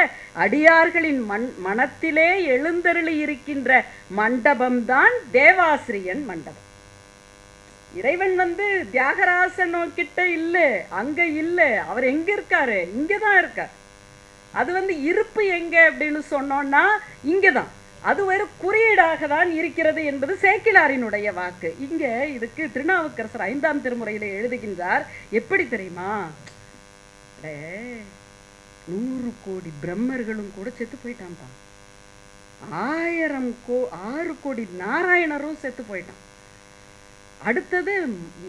அடியார்களின் மனத்திலே எழுந்தருளி இருக்கின்ற மண்டபம்தான் தேவாசிரியன் மண்டபம். இறைவன் தியாகராசன் கிட்ட இல்ல, அங்க இல்ல, அவர் எங்க இருக்காரு, இங்கதான் இருக்கார். அது இருப்பு எங்க அப்படின்னு சொன்னோம்னா இங்கதான். அது ஒரு குறியீடாக தான் இருக்கிறது என்பது சேக்கிழாரினுடைய வாக்கு. இங்க இதுக்கு திருநாவுக்கரசர் 5ஆம் திருமுறையில எழுதுகின்றார். எப்படி தெரியுமா, 100 கோடி பிரம்மர்களும் கூட செத்து போயிட்டான்ப்பா. 6 கோடி நாராயணரும் செத்து போயிட்டான். அடுத்தது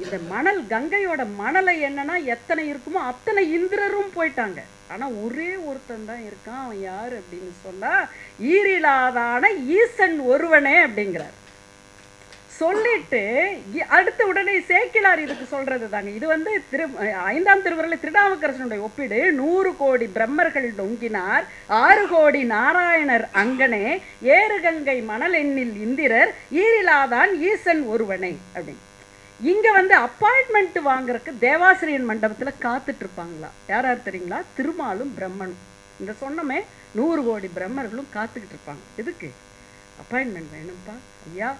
இந்த மணல், கங்கையோட மணலை என்னன்னா எத்தனை இருக்குமோ அத்தனை இந்திரரும் போயிட்டாங்க. ஆனா ஒரே ஒருத்தன் தான் இருக்கான். அவன் யாரு அப்படின்னு சொன்னா ஈரிலாதான ஈசன் ஒருவனே அப்படிங்கிறார். சொல்லிட்டு அடுத்த உடனே சேக்கிழார் இதுக்கு சொல்றது தாங்க. இது 5ஆம் திருமுறையில திருநாவுக்கரசனுடைய ஒப்பீடு. 100 கோடி பிரம்மர்கள் நொங்கினார், 6 கோடி நாராயணர் அங்கனே, ஏறு கங்கை மணல் எண்ணில் இந்திரர், ஈரிலாதான் ஈசன் ஒருவனை அப்படின்னு. இங்க அப்பாயின்மெண்ட் வாங்குறதுக்கு தேவாசிரியன் மண்டபத்துல காத்துட்டு இருப்பாங்களா யார் யார் தெரியுங்களா? திருமாலும் பிரம்மனும். இந்த சொன்னமே 100 கோடி பிரம்மர்களும் காத்துக்கிட்டு இருப்பாங்க. எதுக்கு? அப்பாயின்மெண்ட் வேணும்ப்பா. ஐயா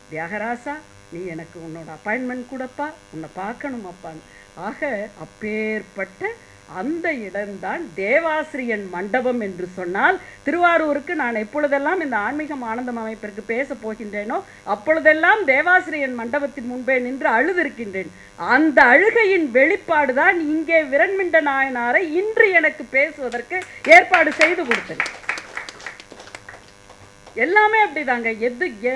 தியாகராசா, நீ எனக்கு உன்னோட அப்பாயின்மெண்ட் கூடப்பா, உன்னை பார்க்கணும் அப்பான்னு. ஆக அப்பேற்பட்ட அந்த இடம்தான் தேவாசிரியன் மண்டபம் என்று சொன்னால், திருவாரூருக்கு நான் எப்பொழுதெல்லாம் இந்த ஆன்மீகம் ஆனந்தம் அமைப்பிற்கு பேச போகின்றேனோ அப்பொழுதெல்லாம் தேவாசிரியன் மண்டபத்தின் முன்பே நின்று அழுதிருக்கின்றேன். அந்த அழுகையின் வெளிப்பாடுதான் இங்கே விரண்மிண்ட நாயனாரை இன்று எனக்கு பேசுவதற்கு ஏற்பாடு செய்து கொடுத்தேன். எல்லாமே அப்படிதாங்க.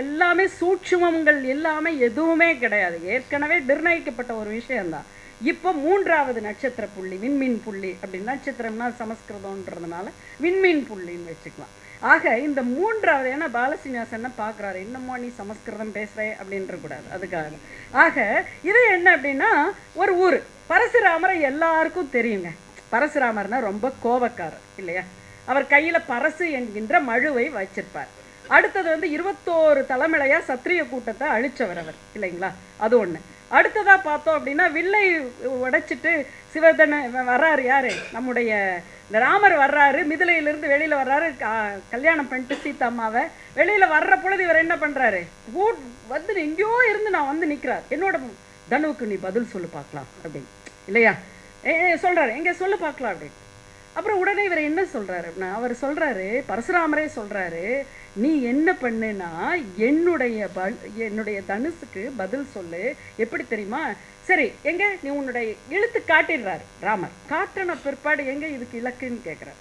எல்லாமே சூட்சுமங்கள் எல்லாமே எதுவுமே கிடையாது. ஏற்கனவே நிர்ணயிக்கப்பட்ட ஒரு விஷயம்தான். இப்போ 3வது நட்சத்திர புள்ளி, விண்மீன் புள்ளி அப்படின்னு, நட்சத்திரம்னா சமஸ்கிருதம்ன்றதுனால விண்மீன் புள்ளின்னு வச்சுக்கலாம். ஆக இந்த 3வது, ஏன்னா பாலசீனிவாசன் பார்க்குறாரு, என்னமோ நீ சமஸ்கிருதம் பேசுற அப்படின்ற கூடாது, அதுக்காக. ஆக இது என்ன அப்படின்னா, ஒரு ஊர் பரசுராமரை எல்லாருக்கும் தெரியுங்க. பரசுராமர்னா ரொம்ப கோபக்காரர் இல்லையா? அவர் கையில் பரசு என்கின்ற மழுவை வச்சிருப்பார். அடுத்தது 21 தலைமுறையா சத்திரிய கூட்டத்தை அழிச்சவர் அவர் இல்லைங்களா? அது ஒன்று. அடுத்ததா பார்த்தோம் அப்படின்னா, வில்லை உடைச்சிட்டு சிவதன வர்றாரு. யாரு? நம்முடைய இந்த ராமர் வர்றாரு. மிதிலையிலிருந்து வெளியில வர்றாரு. கல்யாணம் பண்ணிட்டு சீதாம்மாவை வெளியில வர்ற பொழுது இவர் என்ன பண்றாரு? எங்கேயோ இருந்து நான் நிற்கிறார். என்னோட தனுவுக்கு நீ பதில் சொல்லு பார்க்கலாம் அப்படின்னு இல்லையா சொல்றாரு. எங்க சொல்லு பார்க்கலாம் அப்படின்னு. அப்புறம் உடனே இவர் என்ன சொல்றாரு அப்படின்னா, அவர் சொல்றாரு, பரசுராமரே சொல்றாரு, நீ என்ன பண்ணுனா என்னுடைய தனுசுக்கு பதில் சொல்லு. எப்படி தெரியுமா? சரி, எங்க நீ உன்னுடைய இழுத்து காட்டிடுறாரு ராமர். காட்டின பிற்பாடு எங்க இதுக்கு இலக்குன்னு கேட்கிறார்.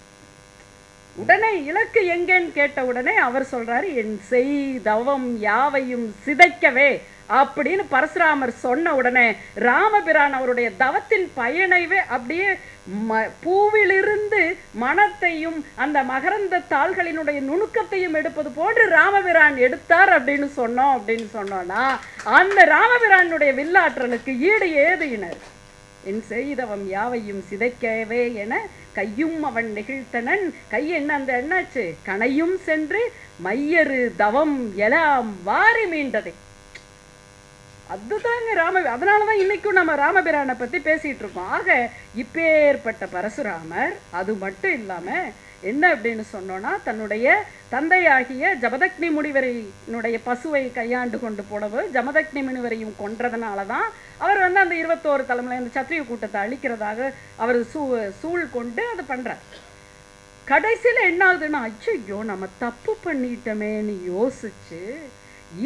உடனே இலக்கு எங்கன்னு கேட்ட உடனே அவர் சொல்றாரு, என் செய் தவம் யாவையும் சிதைக்கவே அப்படின்னு பரசுராமர் சொன்ன உடனே ராமபிரான் அவருடைய தவத்தின் பயனைவே அப்படியே பூவிலிருந்து மனத்தையும் அந்த மகரந்த தாள்களினுடைய நுணுக்கத்தையும் எடுப்பது போன்று ராமபிரான் எடுத்தார் அப்படின்னு சொன்னோம்னா அந்த ராமபிரானுடைய வில்லாற்றலுக்கு ஈடு ஏது இனர். என் செய்தவம் யாவையும் சிதைக்கவே என கையும் அவன் நெகிழ்த்தனன். கை என்ன அந்த என்னாச்சு? கனையும் சென்று மையரு தவம் எல்லாம் வாரி மீண்டதை. அதுதாங்க அதனாலதான் இன்னைக்கும் நம்ம ராமபிரானை பத்தி பேசிட்டு இருக்கோம். ஆக இப்பேற்பட்ட பரசுராமர் அது மட்டும் இல்லாம என்ன அப்படின்னு சொன்னோன்னா, தன்னுடைய தந்தையாகிய ஜமதக்னி முனிவரினுடைய பசுவை கையாண்டு கொண்டு போனது ஜமதக்னி முனிவரையும் கொன்றதுனால தான் அவர் வந்து அந்த 21 தலைமுறை அந்த சத்திரிய கூட்டத்தை அழிக்கிறதாக அவர் சூழ் கொண்டு அது பண்றார். கடைசியில் என்ன ஆகுதுன்னா, ஐயோ நம்ம தப்பு பண்ணிட்டோமேன்னு யோசிச்சு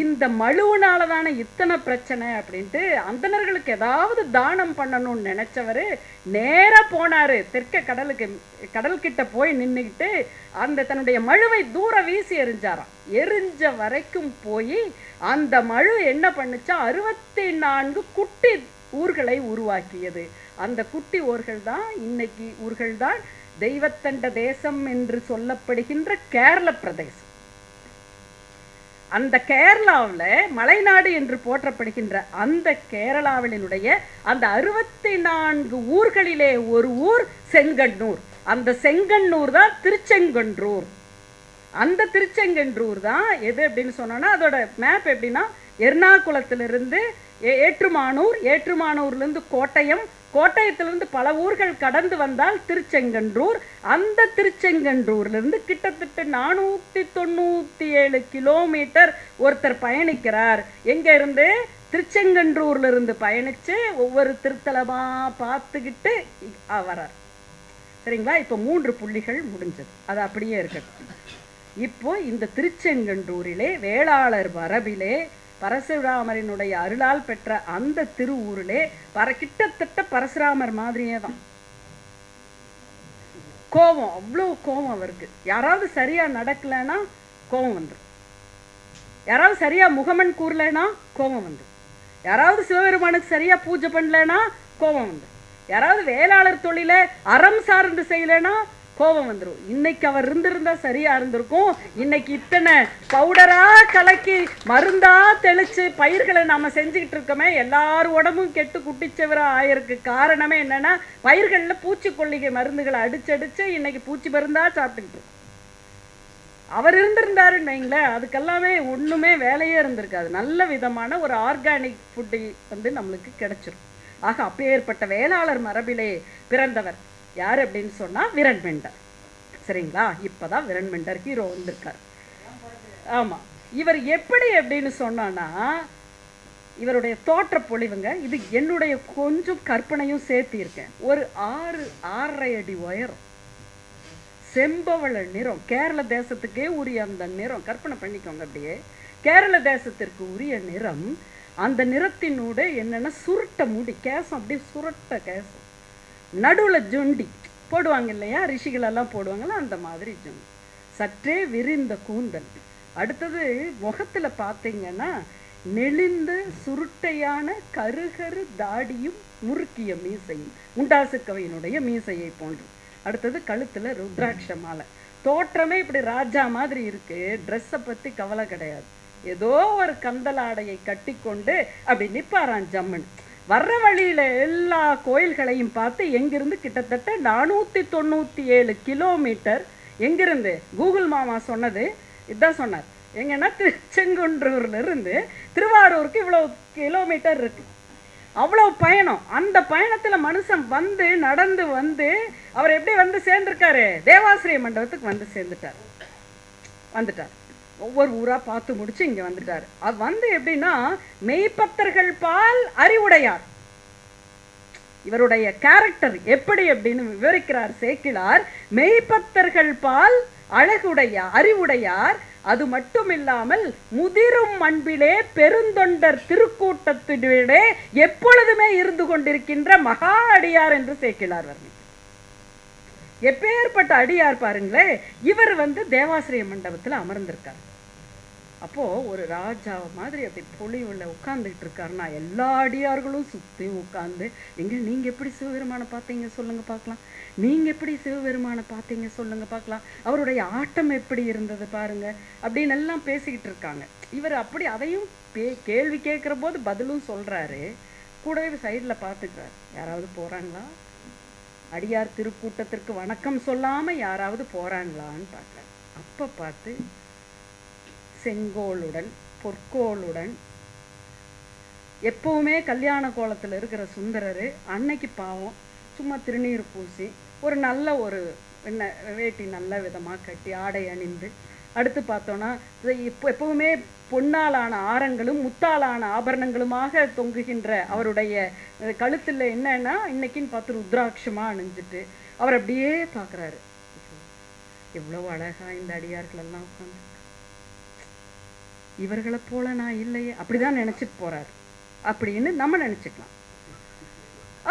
இந்த மழுவுனால தானே இத்தனை பிரச்சனை அப்படின்ட்டு அந்தணர்களுக்கு ஏதாவது தானம் பண்ணணும்னு நினைச்சவர் நேராக போனாரு தெற்க கடல்கிட்ட போய் நின்றுக்கிட்டு அந்த தன்னுடைய மழுவை தூர வீசி எறிஞ்சாராம். எரிஞ்ச வரைக்கும் போய் அந்த மழு என்ன பண்ணுச்சா 64 குட்டி ஊர்களை உருவாக்கியது. அந்த குட்டி ஊர்கள் தான் இன்னைக்கு ஊர்கள் தான் தெய்வத்தண்ட தேசம் என்று சொல்லப்படுகின்ற கேரள பிரதேசம். அந்த கேரளாவில் மலைநாடு என்று போற்றப்படுகின்ற அந்த கேரளாவினுடைய அந்த 64 ஊர்களிலே ஒரு ஊர் செங்கண்ணூர். அந்த செங்கண்ணூர் தான் திருச்செங்கன்றூர். அந்த திருச்செங்கன்றூர் தான் எது அப்படின்னு சொன்னோன்னா, அதோட மேப் எப்படின்னா, எர்ணாகுளத்திலிருந்து ஏற்றுமானூர், ஏற்றுமானூர்லேருந்து கோட்டயம், கோட்டயத்திலிருந்து பல ஊர்கள் கடந்து வந்தால் திருச்செங்கன்றூர். அந்த திருச்செங்கன்றூர்லேருந்து கிட்டத்தட்ட 497 கிலோமீட்டர் ஒருத்தர் பயணிக்கிறார். எங்கே இருந்து? திருச்செங்கன்றூர்லேருந்து பயணித்து ஒவ்வொரு திருத்தலமாக பார்த்துக்கிட்டு வரார். சரிங்களா? இப்போ 3 புள்ளிகள் முடிஞ்சது, அது அப்படியே இருக்கட்டும். இப்போ இந்த திருச்செங்கன்றூரிலே வேளாளர் வரபிலே பரசுராமரினுடைய அருளால் பெற்ற அந்த திருவூரிலே கிட்டத்தட்ட பரசுராமர் மாதிரியே தான் கோபம், அவ்வளோ கோபம் அவருக்கு. யாராவது சரியா நடக்கலைன்னா கோபம் வந்துடும், யாராவது சரியா முகமன் கூறலைன்னா கோபம் வந்துடும், யாராவது சிவபெருமானுக்கு சரியா பூஜை பண்ணலைன்னா கோபம் வந்துடும், யாராவது வேளாளர் தொழிலை அறம் சார்ந்து செய்யலைன்னா கோபம் வந்துடும். இன்னைக்கு அவர் இருந்திருந்தா சரியா இருந்திருக்கும். இன்னைக்கு இத்தனை பவுடரா கலக்கி மருந்தா தெளிச்சு பயிர்களை நாம செஞ்சுக்கிட்டு இருக்கோமே, எல்லாரும் உடம்பும் கெட்டு குட்டிச்சவரா ஆயிருக்கு. காரணமே என்னன்னா, பயிர்களில் பூச்சிக்கொல்லிகை மருந்துகளை அடிச்சடிச்சு இன்னைக்கு பூச்சி மருந்தா சாப்பிட்டுக்கிட்டு இருக்கோம். அவர் இருந்திருந்தாருன்னு வைங்களேன், அதுக்கெல்லாமே ஒன்றுமே வேலையே இருந்திருக்காது. நல்ல விதமான ஒரு ஆர்கானிக் ஃபுட்டு வந்து நம்மளுக்கு கிடைச்சிரும். ஆக அப்பேற்பட்ட வேளாளர் மரபிலே பிறந்தவர் யார் அப்படின்னு சொன்னால் விரண்மெண்டர். சரிங்களா? இப்போ தான் விரண்மெண்டர் ஹீரோ வந்திருக்கார். ஆமாம், இவர் எப்படி அப்படின்னு சொன்னான்னா, இவருடைய தோற்ற பொழிவுங்க, இது என்னுடைய கொஞ்சம் கற்பனையும் சேர்த்திருக்கேன். ஒரு 6.5 அடி உயரம், செம்பவள நிறம், கேரள தேசத்துக்கே உரிய அந்த நிறம், கற்பனை பண்ணிக்கோங்க. அப்படியே கேரள தேசத்திற்கு உரிய நிறம். அந்த நிறத்தினோட என்னென்னா சுருட்ட முடி, கேசம் அப்படியே சுருட்ட கேசம், நடுவில் ஜொண்டி போடுவாங்க இல்லையா, ரிஷிகளெல்லாம் போடுவாங்களா, அந்த மாதிரி ஜொண்டி, சற்றே விரிந்த கூந்தல். அடுத்தது முகத்தில் பார்த்தீங்கன்னா நெளிந்த சுருட்டையான கருகரு தாடியும் முறுக்கிய மீசையும், முண்டாசுக்கவையினுடைய மீசையை போன்று. அடுத்தது கழுத்தில் ருத்ராட்ச மாலை. தோற்றமே இப்படி ராஜா மாதிரி இருக்கு. ட்ரெஸ்ஸை பற்றி கவலை கிடையாது. ஏதோ ஒரு கந்தல் ஆடையை கட்டி கொண்டு அப்படி நிற்பாரான் ஜம்மன். வர்ற வழியில் எல்லா கோயில்களையும் பார்த்து எங்கிருந்து கிட்டத்தட்ட 497 கிலோமீட்டர், எங்கிருந்து கூகுள் மாமா சொன்னது இதுதான் சொன்னார். எங்கன்னா திருச்செங்குன்றூர்லேருந்து திருவாரூருக்கு இவ்வளோ கிலோமீட்டர் இருக்கு. அவ்வளோ பயணம். அந்த பயணத்தில் மனுஷன் வந்து நடந்து வந்து அவர் எப்படி வந்து சேர்ந்துருக்காரு? தேவாசிரிய மண்டபத்துக்கு வந்து வந்துட்டார். ஒவ்வொரு ஊராக பார்த்து முடிச்சு இங்கே வந்துட்டார். அது வந்து எப்படின்னா, மெய்ப்பத்தர்கள் பால் அறிவுடையார். இவருடைய கேரக்டர் எப்படி அப்படின்னு விவரிக்கிறார் சேக்கிழார். மெய்ப்பத்தர்கள் பால் அறிவுடையார். அது மட்டும் இல்லாமல் முதிரும் அன்பிலே பெருந்தொண்டர் திருக்கூட்டத்திலே எப்பொழுதுமே இருந்து கொண்டிருக்கின்ற மகா அடியார் என்று சேக்கிழார் வர்ணிக்கிறார். எப்பேற்பட்ட அடியார் பாருங்களேன். இவர் வந்து தேவாசிரிய மண்டபத்தில் அமர்ந்திருக்கார். அப்போது ஒரு ராஜா மாதிரி அப்படி பொலிவுள்ள உட்காந்துக்கிட்டு இருக்காருன்னா எல்லா அடியார்களும் சுற்றி உட்காந்து, எங்கே நீங்கள் எப்படி சிவபெருமானை பார்த்தீங்க சொல்லுங்கள் பார்க்கலாம், நீங்கள் எப்படி சிவபெருமானை பார்த்தீங்க சொல்லுங்கள் பார்க்கலாம், அவருடைய ஆட்டம் எப்படி இருந்தது பாருங்கள் அப்படின்னு எல்லாம் பேசிக்கிட்டு இருக்காங்க. இவர் அப்படி அதையும் கேள்வி கேட்குற போது பதிலும் சொல்கிறாரு. கூடவே சைடில் பார்த்துக்கிறார், யாராவது போகிறாங்களா, அடியார் திருக்கூட்டத்திற்கு வணக்கம் சொல்லாமல் யாராவது போகிறாங்களான்னு பார்க்குறார். அப்போ பார்த்து செங்கோலுடன் பொற்கோளுடன் எப்பவுமே கல்யாண கோலத்தில் இருக்கிற சுந்தரர் அன்னைக்கு பாவம் சும்மா திருநீர் பூசி ஒரு நல்ல ஒரு வேட்டி நல்ல விதமாக கட்டி ஆடை அணிந்து, அடுத்து பார்த்தோன்னா எப்பவுமே பொன்னாலான ஆரங்களும் முத்தாலான ஆபரணங்களுமாக தொங்குகின்ற அவருடைய கழுத்தில் என்னன்னா இன்னைக்குன்னு பார்த்து ருத்ராட்சமாக அணிஞ்சிட்டு அவர் அப்படியே பார்க்குறாரு. எவ்வளோ அழகா இந்த அடியார்கள் எல்லாம் உட்காந்து, இவர்களை போல நான் இல்லையே, அப்படிதான் நினைச்சிட்டு போறாரு அப்படின்னு நம்ம நினைச்சுக்கலாம்.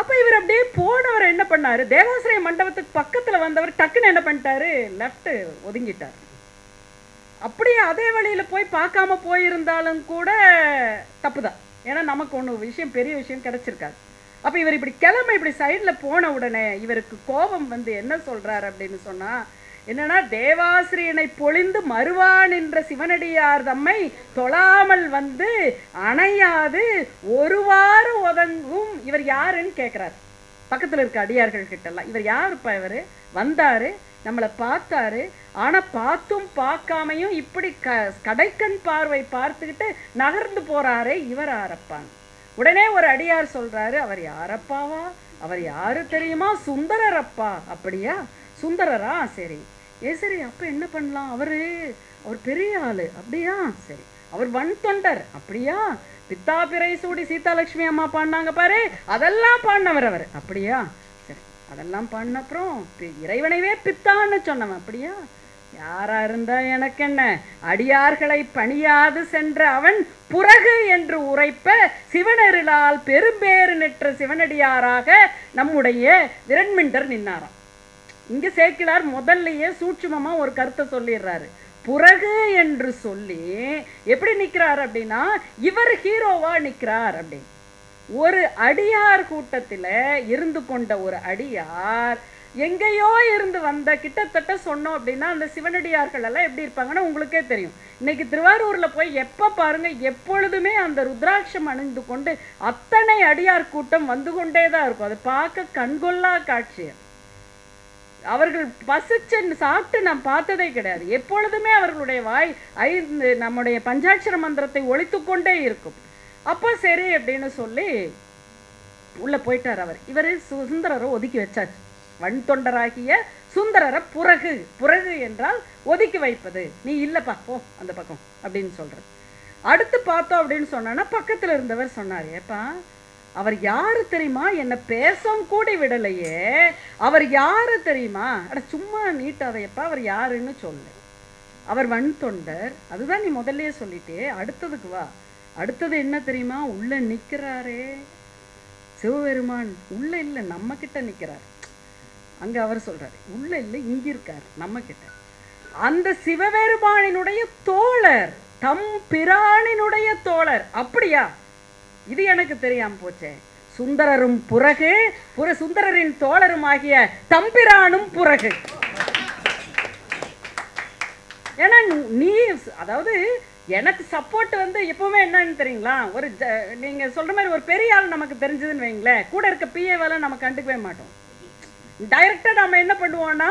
அப்ப இவர் அப்படியே போனவர் என்ன பண்ணாரு, தேவாசிரிய மண்டபத்துக்கு பக்கத்துல வந்தவர் டக்குன்னு என்ன பண்ணிட்டாரு, லெஃப்ட் ஒதுங்கிட்டார். அப்படியே அதே வழியில போய் பார்க்காம போயிருந்தாலும் கூட தப்புதான், ஏன்னா நமக்கு ஒன்று விஷயம் பெரிய விஷயம் கிடைச்சிருக்காது. அப்ப இவர் இப்படி கிளம்ப இப்படி சைட்ல போன உடனே இவருக்கு கோபம் வந்து என்ன சொல்றாரு அப்படின்னு சொன்னா, என்னன்னா தேவாசிரியனை பொழிந்து மறுவான் என்ற சிவனடியார் தம்மை தொழாமல் வந்து அணையாது ஒருவாறு ஒதங்கும். இவர் யாருன்னு கேட்கிறார் பக்கத்துல இருக்க அடியார்கள் கிட்ட எல்லாம். இவர் யாருப்பா, இவரு வந்தாரு, நம்மளை பார்த்தாரு, ஆனா பார்த்தும் பார்க்காமையும் இப்படி கடைக்கண் பார்வை பார்த்துக்கிட்டு நகர்ந்து போறாரே, இவர் யாரப்பான். உடனே ஒரு அடியார் சொல்றாரு, அவர் யாரப்பாவா, அவர் யாரு தெரியுமா, சுந்தரரப்பா. அப்படியா, சுந்தரரா, சரி சரி, அப்ப என்ன பண்ணலாம், அவர் பெரிய ஆளு. அப்படியா, சரி, அவர் வன் தொண்டர். அப்படியா, பித்தா பிறை சூடி சீதாலட்சுமி அம்மா பாடினாங்க பாரு, அதெல்லாம் பாடினவர் அவர். அப்படியா, சரி, அதெல்லாம் பாடின அப்புறம் இறைவனைவே பித்தான்னு சொன்னவன். அப்படியா, யாரா இருந்தா எனக்கு என்ன, அடியார்களை பணியாது சென்ற அவன் புறகு என்று உரைப்ப சிவனருளால் பெரும்பேறு நிற்ற சிவனடியாராக நம்முடைய விரண்மிண்டர் நின்னாராம். இங்க சேக்கிழார் முதல்லயே சூட்சுமமா ஒரு கருத்தை சொல்லிடுறாரு. புறகு என்று சொல்லி எப்படி நிக்கிறார் அப்படின்னா, இவர் ஹீரோவா நிக்கிறார் அப்படின்னு. ஒரு அடியார் கூட்டத்துல இருந்து கொண்ட ஒரு அடியார் எங்கேயோ இருந்து வந்த, கிட்டத்தட்ட சொன்னோம் அப்படின்னா அந்த சிவனடியார்கள் எல்லாம் எப்படி இருப்பாங்கன்னா உங்களுக்கே தெரியும். இன்னைக்கு திருவாரூர்ல போய் எப்ப பாருங்க, எப்பொழுதுமே அந்த ருத்ராட்சம் அணிந்து கொண்டு அத்தனை அடியார் கூட்டம் வந்து கொண்டேதான் இருக்கும். அது பார்க்க கண்கொள்ளா காட்சி. அவர்கள் பசிச்சு சாப்பிட்டு நாம் பார்த்ததே கிடையாது. எப்பொழுதுமே அவர்களுடைய வாய் நம்முடைய பஞ்சாட்சர மந்திரத்தை ஒழித்து கொண்டே இருக்கும். அப்போ சரி அப்படின்னு சொல்லி உள்ள போயிட்டார் அவர். இவர் சுந்தரரை ஒதுக்கி வச்சாச்சு. வன் தொண்டராகிய சுந்தரரை புறகு, புறகு என்றால் ஒதுக்கி வைப்பது, நீ இல்லப்பா போ அந்த பக்கம் அப்படின்னு சொல்றது. அடுத்து பார்த்தோம் அப்படின்னு சொன்னா பக்கத்துல இருந்தவர் சொன்னார், ஏப்பா அவர் யாரு தெரியுமா, என்ன பேசவும் கூடி விடலையே, அவர் யாரு தெரியுமா, அட சும்மா நீட்டாதையப்பா, அவர் யாருன்னு சொல்லு, அவர் வன் தொண்டர். அதுதான் நீ முதல்லயே சொல்லிட்டே, அடுத்ததுக்கு வா. அடுத்தது என்ன தெரியுமா, உள்ள நிக்கிறாரே சிவபெருமான், உள்ள இல்லை நம்ம கிட்ட நிக்கிறார். அங்க அவர் சொல்றாரு, உள்ள இல்லை இங்க இருக்கார் நம்ம கிட்ட. அந்த சிவபெருமானினுடைய தோழர், தம் பிரானினுடைய தோழர். அப்படியா, இது எனக்கு தெரியாம போச்சே. சுந்தரரும் புறகு, சுந்தரரின் தோழரும் ஆகிய தம்பிரானும் புறகு. ஏன்னா நீ, அதாவது எனக்கு சப்போர்ட் வந்து எப்பவுமே என்னன்னு தெரியுங்களா, ஒரு நீங்க சொல்ற மாதிரி ஒரு பெரிய ஆள் நமக்கு தெரிஞ்சதுன்னு வைங்களேன், கூட இருக்க பிஏவால நம்ம கண்டுக்கவே மாட்டோம். டைரக்டா நம்ம என்ன பண்ணுவோம்னா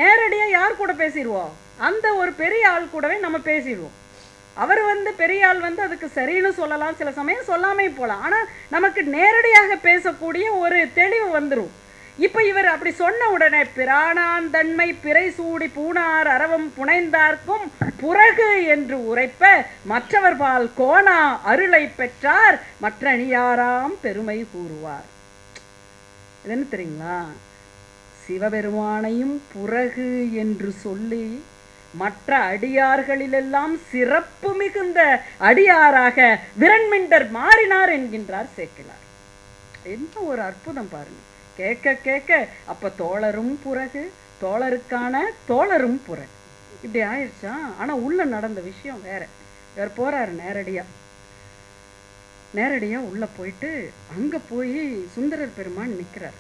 நேரடியா யார் கூட பேசிடுவோம், அந்த ஒரு பெரிய ஆள் கூடவே நம்ம பேசிடுவோம். அவர் வந்து பெரிய ஆள் வந்து அதுக்கு சரின்னு சொல்லலாம், சில சமயம் சொல்லாமே போகலாம். ஆனால் நமக்கு நேரடியாக பேசக்கூடிய ஒரு தெளிவு வந்துடும். இப்போ இவர் அப்படி சொன்ன உடனே பிராணாந்தன்மை பிறை சூடி பூணார் அரவம் புனைந்தார்க்கும் புறகு என்று உரைப்ப மற்றவர் பால் கோணா அருளை பெற்றார் மற்ற அணியாராம் பெருமை கூறுவார். இது என்ன தெரியுங்களா, சிவபெருமானையும் புறகு என்று சொல்லி மற்ற அடியார்களிலெல்லாம் சிறப்பு மிகுந்த அடியாராக விரண்மிண்டர் மாறினார் என்கின்றார் சேக்கிழார். என்ன ஒரு அற்புதம் பாருங்க, கேட்க கேட்க அப்ப தோழரும் புறகு, தோழருக்கான தோழரும் புறகு, இப்படி ஆயிடுச்சா. ஆனா உள்ள நடந்த விஷயம் வேற. இவர் போறாரு நேரடியா உள்ள போயிட்டு அங்க போய் சுந்தரர் பெருமான் நிக்கிறார்.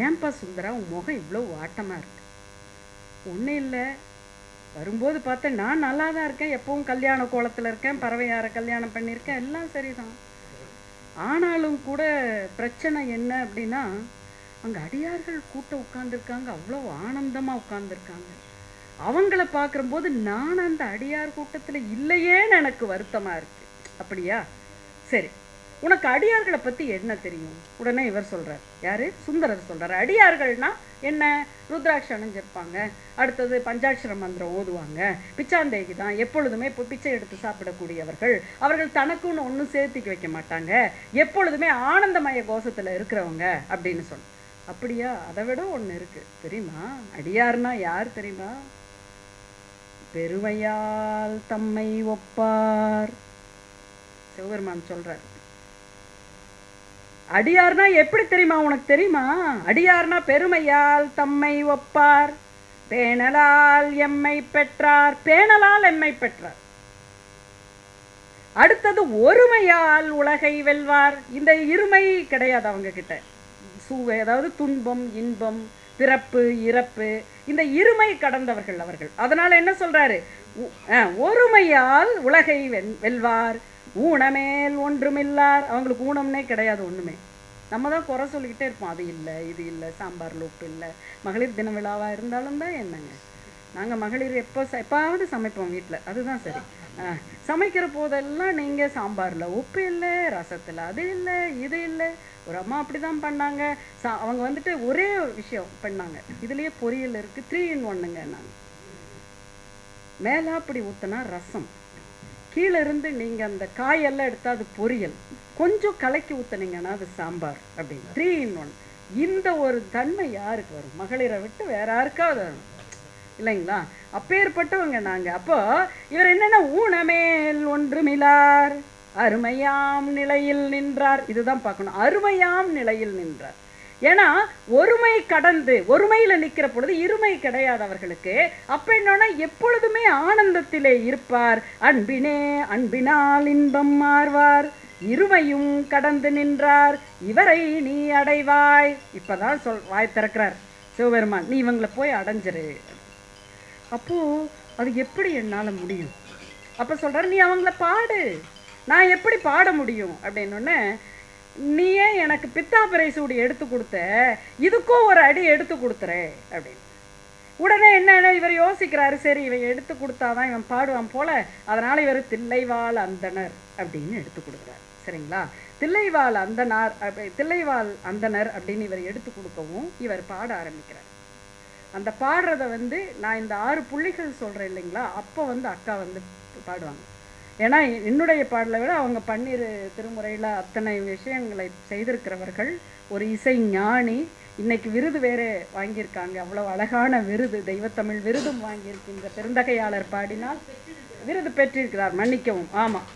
ஏன்பா சுந்தரா உன் முகம் இவ்வளோ வாட்டமா இருக்கு? ஒன்றும் இல்லை, வரும்போது பார்த்தேன் நான் நல்லா தான் இருக்கேன், எப்பவும் கல்யாண கோலத்தில் இருக்கேன், பறவையாரை கல்யாணம் பண்ணியிருக்கேன், எல்லாம் சரிதான். ஆனாலும் கூட பிரச்சனை என்ன அப்படின்னா, அங்கே அடியார்கள் கூட்டம் உட்காந்துருக்காங்க, அவ்வளோ ஆனந்தமாக உட்காந்துருக்காங்க. அவங்கள பார்க்கும்போது நான் அந்த அடியார் கூட்டத்தில் இல்லையேன்னு எனக்கு வருத்தமாக இருக்கு. அப்படியா, சரி உனக்கு அடியார்களை பற்றி என்ன தெரியும்? உடனே இவர் சொல்கிறார், யார்? சுந்தரர் சொல்கிறார், அடியார்கள்னா என்ன? ருத்ராட்ச அணிஞ்சிருப்பாங்க, அடுத்தது பஞ்சாட்சர மந்திரம் ஓதுவாங்க, பிச்சாந்தேகி தான், எப்பொழுதுமே இப்போ பிச்சை எடுத்து சாப்பிடக்கூடியவர்கள், அவர்கள் தனக்குன்னு ஒன்றும் சேர்த்திக்க வைக்க மாட்டாங்க, எப்பொழுதுமே ஆனந்தமய கோஷத்தில் இருக்கிறவங்க அப்படின்னு சொன்ன. அப்படியா? அதை விட ஒன்று இருக்குது தெரியுமா? அடியார்னா யார் தெரியுமா? பெருமையால் தம்மை ஒப்பார். சிவபெருமான் சொல்றார். அடியார்னா எப்படி தெரியுமா? உனக்கு தெரியுமா? அடியார்னா பெருமையால் தம்மை ஒப்பார், பேணலால் எம்மை பெற்றார், பேணலால் எம்மை பெற்றார். அடுத்தது ஒருமையால் உலகை வெல்வார். இந்த இருமை கிடையாது அவங்க கிட்ட. அதாவது துன்பம் இன்பம் பிறப்பு இறப்பு இந்த இருமை கடந்தவர்கள் அவர்கள். அதனால என்ன சொல்றாரு? ஒருமையால் உலகை வெல்வார், ஊனமேல் ஒன்றுமில்லார். அவங்களுக்கு ஊனம்னே கிடையாது ஒண்ணுமே. நம்ம தான் குறை சொல்லிக்கிட்டே இருப்போம், அது இல்லை இது இல்லை, சாம்பார்ல உப்பு இல்லை. மகளிர் தின விழாவாக இருந்தாலும் தான் என்னங்க, நாங்கள் மகளிர் எப்பாவது சமைப்போம் வீட்டில், அதுதான் சரி. சமைக்கிற போதெல்லாம் நீங்கள் சாம்பாரில் உப்பு இல்லை, ரசத்தில் அது இல்லை இது இல்லை. ஒரு அம்மா அப்படி தான் பண்ணாங்க. அவங்க வந்துட்டு ஒரே விஷயம் பண்ணாங்க, இதுலேயே பொரியல் இருக்குது 3 in 1ங்க. நாங்கள் மேலே அப்படி ஊற்றினா ரசம், கீழே இருந்து நீங்கள் அந்த காயெல்லாம் எடுத்தால் அது பொரியல், கொஞ்சம் கலக்கி ஊற்றுனீங்கன்னா அது சாம்பார் அப்படின்னு 3 in 1. இந்த ஒரு தன்மை யாருக்கு வரும்? மகளிரை விட்டு வேற யாருக்காவது வரும் இல்லைங்களா? அப்பேற்பட்டவங்க நாங்கள். அப்போ இவர் என்னென்ன ஊனமேல் ஒன்றுமிலார், அருமையாம் நிலையில் நின்றார். இதுதான் பார்க்கணும், அருமையாம் நிலையில் நின்றார். ஏன்னா ஒருமை கடந்து ஒருமையில் நிற்கிற பொழுது இருமை கிடையாது அவர்களுக்கு. அப்ப என்னன்னா எப்பொழுதுமே ஆனந்தத்திலே இருப்பார். அன்பினே அன்பினால் இன்பம் மாறுவார், இருமையும் கடந்து நின்றார், இவரை நீ அடைவாய். இப்பதான் வாய் திறக்கிறார் சிவபெருமான், நீ இவங்களை போய் அடைஞ்சிரு. அப்போ அது எப்படி என்னால முடியும்? அப்ப சொல்றாரு, நீ அவங்கள பாடு. நான் எப்படி பாட முடியும் அப்படின்னொன்னே, நீயே எனக்கு பித்தாபிரை சூடி எடுத்து கொடுத்த, இதுக்கும் ஒரு அடி எடுத்து கொடுத்துறே அப்படின்னு. உடனே என்ன இவர் யோசிக்கிறாரு, சரி இவன் எடுத்து கொடுத்தாதான் இவன் பாடுவான் போல, அதனால இவர் தில்லைவாழ் அந்தனர் அப்படின்னு எடுத்து கொடுக்குறாரு. சரிங்களா? தில்லைவாழ் அந்தனார், தில்லைவாழ் அந்தனர் அப்படின்னு இவர் எடுத்து கொடுக்கவும் இவர் பாட ஆரம்பிக்கிறார். அந்த பாடுறத நான் இந்த 6 புள்ளிகள் சொல்றேன் இல்லைங்களா, அப்போ அக்கா பாடுவாங்க. ஏன்னா என்னுடைய பாடலை விட அவங்க 12 திருமுறையில் அத்தனை விஷயங்களை செய்திருக்கிறவர்கள், ஒரு இசை ஞானி. இன்னைக்கு விருது வேற வாங்கியிருக்காங்க, அவ்வளோ அழகான விருது, தெய்வத்தமிழ் விருதும் வாங்கியிருக்கின்ற பெருந்தகையாளர் பாடினால் விருது பெற்றிருக்கிறார். மன்னிக்கவும், ஆமாம்,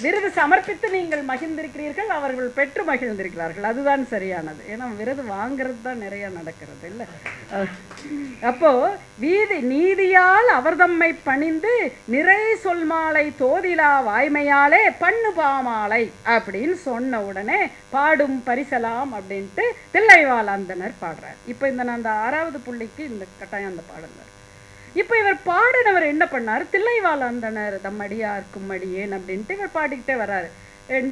விருது சமர்ப்பித்து நீங்கள் மகிழ்ந்திருக்கிறீர்கள், அவர்கள் பெற்று மகிழ்ந்திருக்கிறார்கள், அதுதான் சரியானது. ஏன்னா விருது வாங்கிறது தான் நிறைய நடக்கிறது இல்லை. அப்போ நீதியால் அவர் தம்மை பணிந்து நிறை சொல் மாலை தோதிலா வாய்மையாலே பண்ணு பாமாலை அப்படின்னு சொன்ன உடனே பாடும் பரிசலாம் அப்படின்ட்டு தில்லைவாழ் அந்தனர் பாடுறார். இப்போ நான் அந்த 6வது புள்ளிக்கு இந்த கட்டாயம் அந்த பாடல். இப்போ இவர் பாடினவர் என்ன பண்ணார்? தில்லைவாழ் அந்தனர் தம் அடியார்க்கும் அடியேன் அப்படின்ட்டு இவர் பாடிக்கிட்டே வர்றாரு.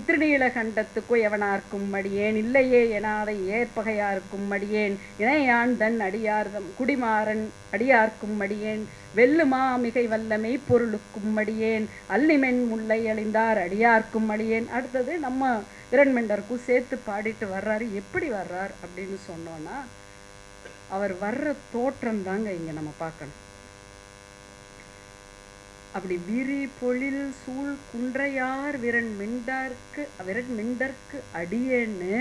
திருநீலகண்டத்துக்கும் எவனார்க்கும் அடியேன், இல்லையே எனாதை ஏற்பகையார்க்கும் அடியேன், இணையான் தன் அடியார்தம் குடிமாறன் அடியார்க்கும் அடியேன், வெல்லுமா மிகை வல்லமை பொருளுக்கும் அடியேன், அல்லிமென் முல்லை அழிந்தார் அடியார்க்கும் அடியேன். அடுத்தது நம்ம இரண்மெண்டருக்கும் சேர்த்து பாடிட்டு வர்றாரு. எப்படி வர்றார் அப்படின்னு சொன்னோன்னா, அவர் வர்ற தோற்றம் தாங்க இங்கே நம்ம பார்க்கணும். அப்படி விரி பொழில் சூழ் குன்றையார் விரண் மிண்டற்கு அடியேன்னு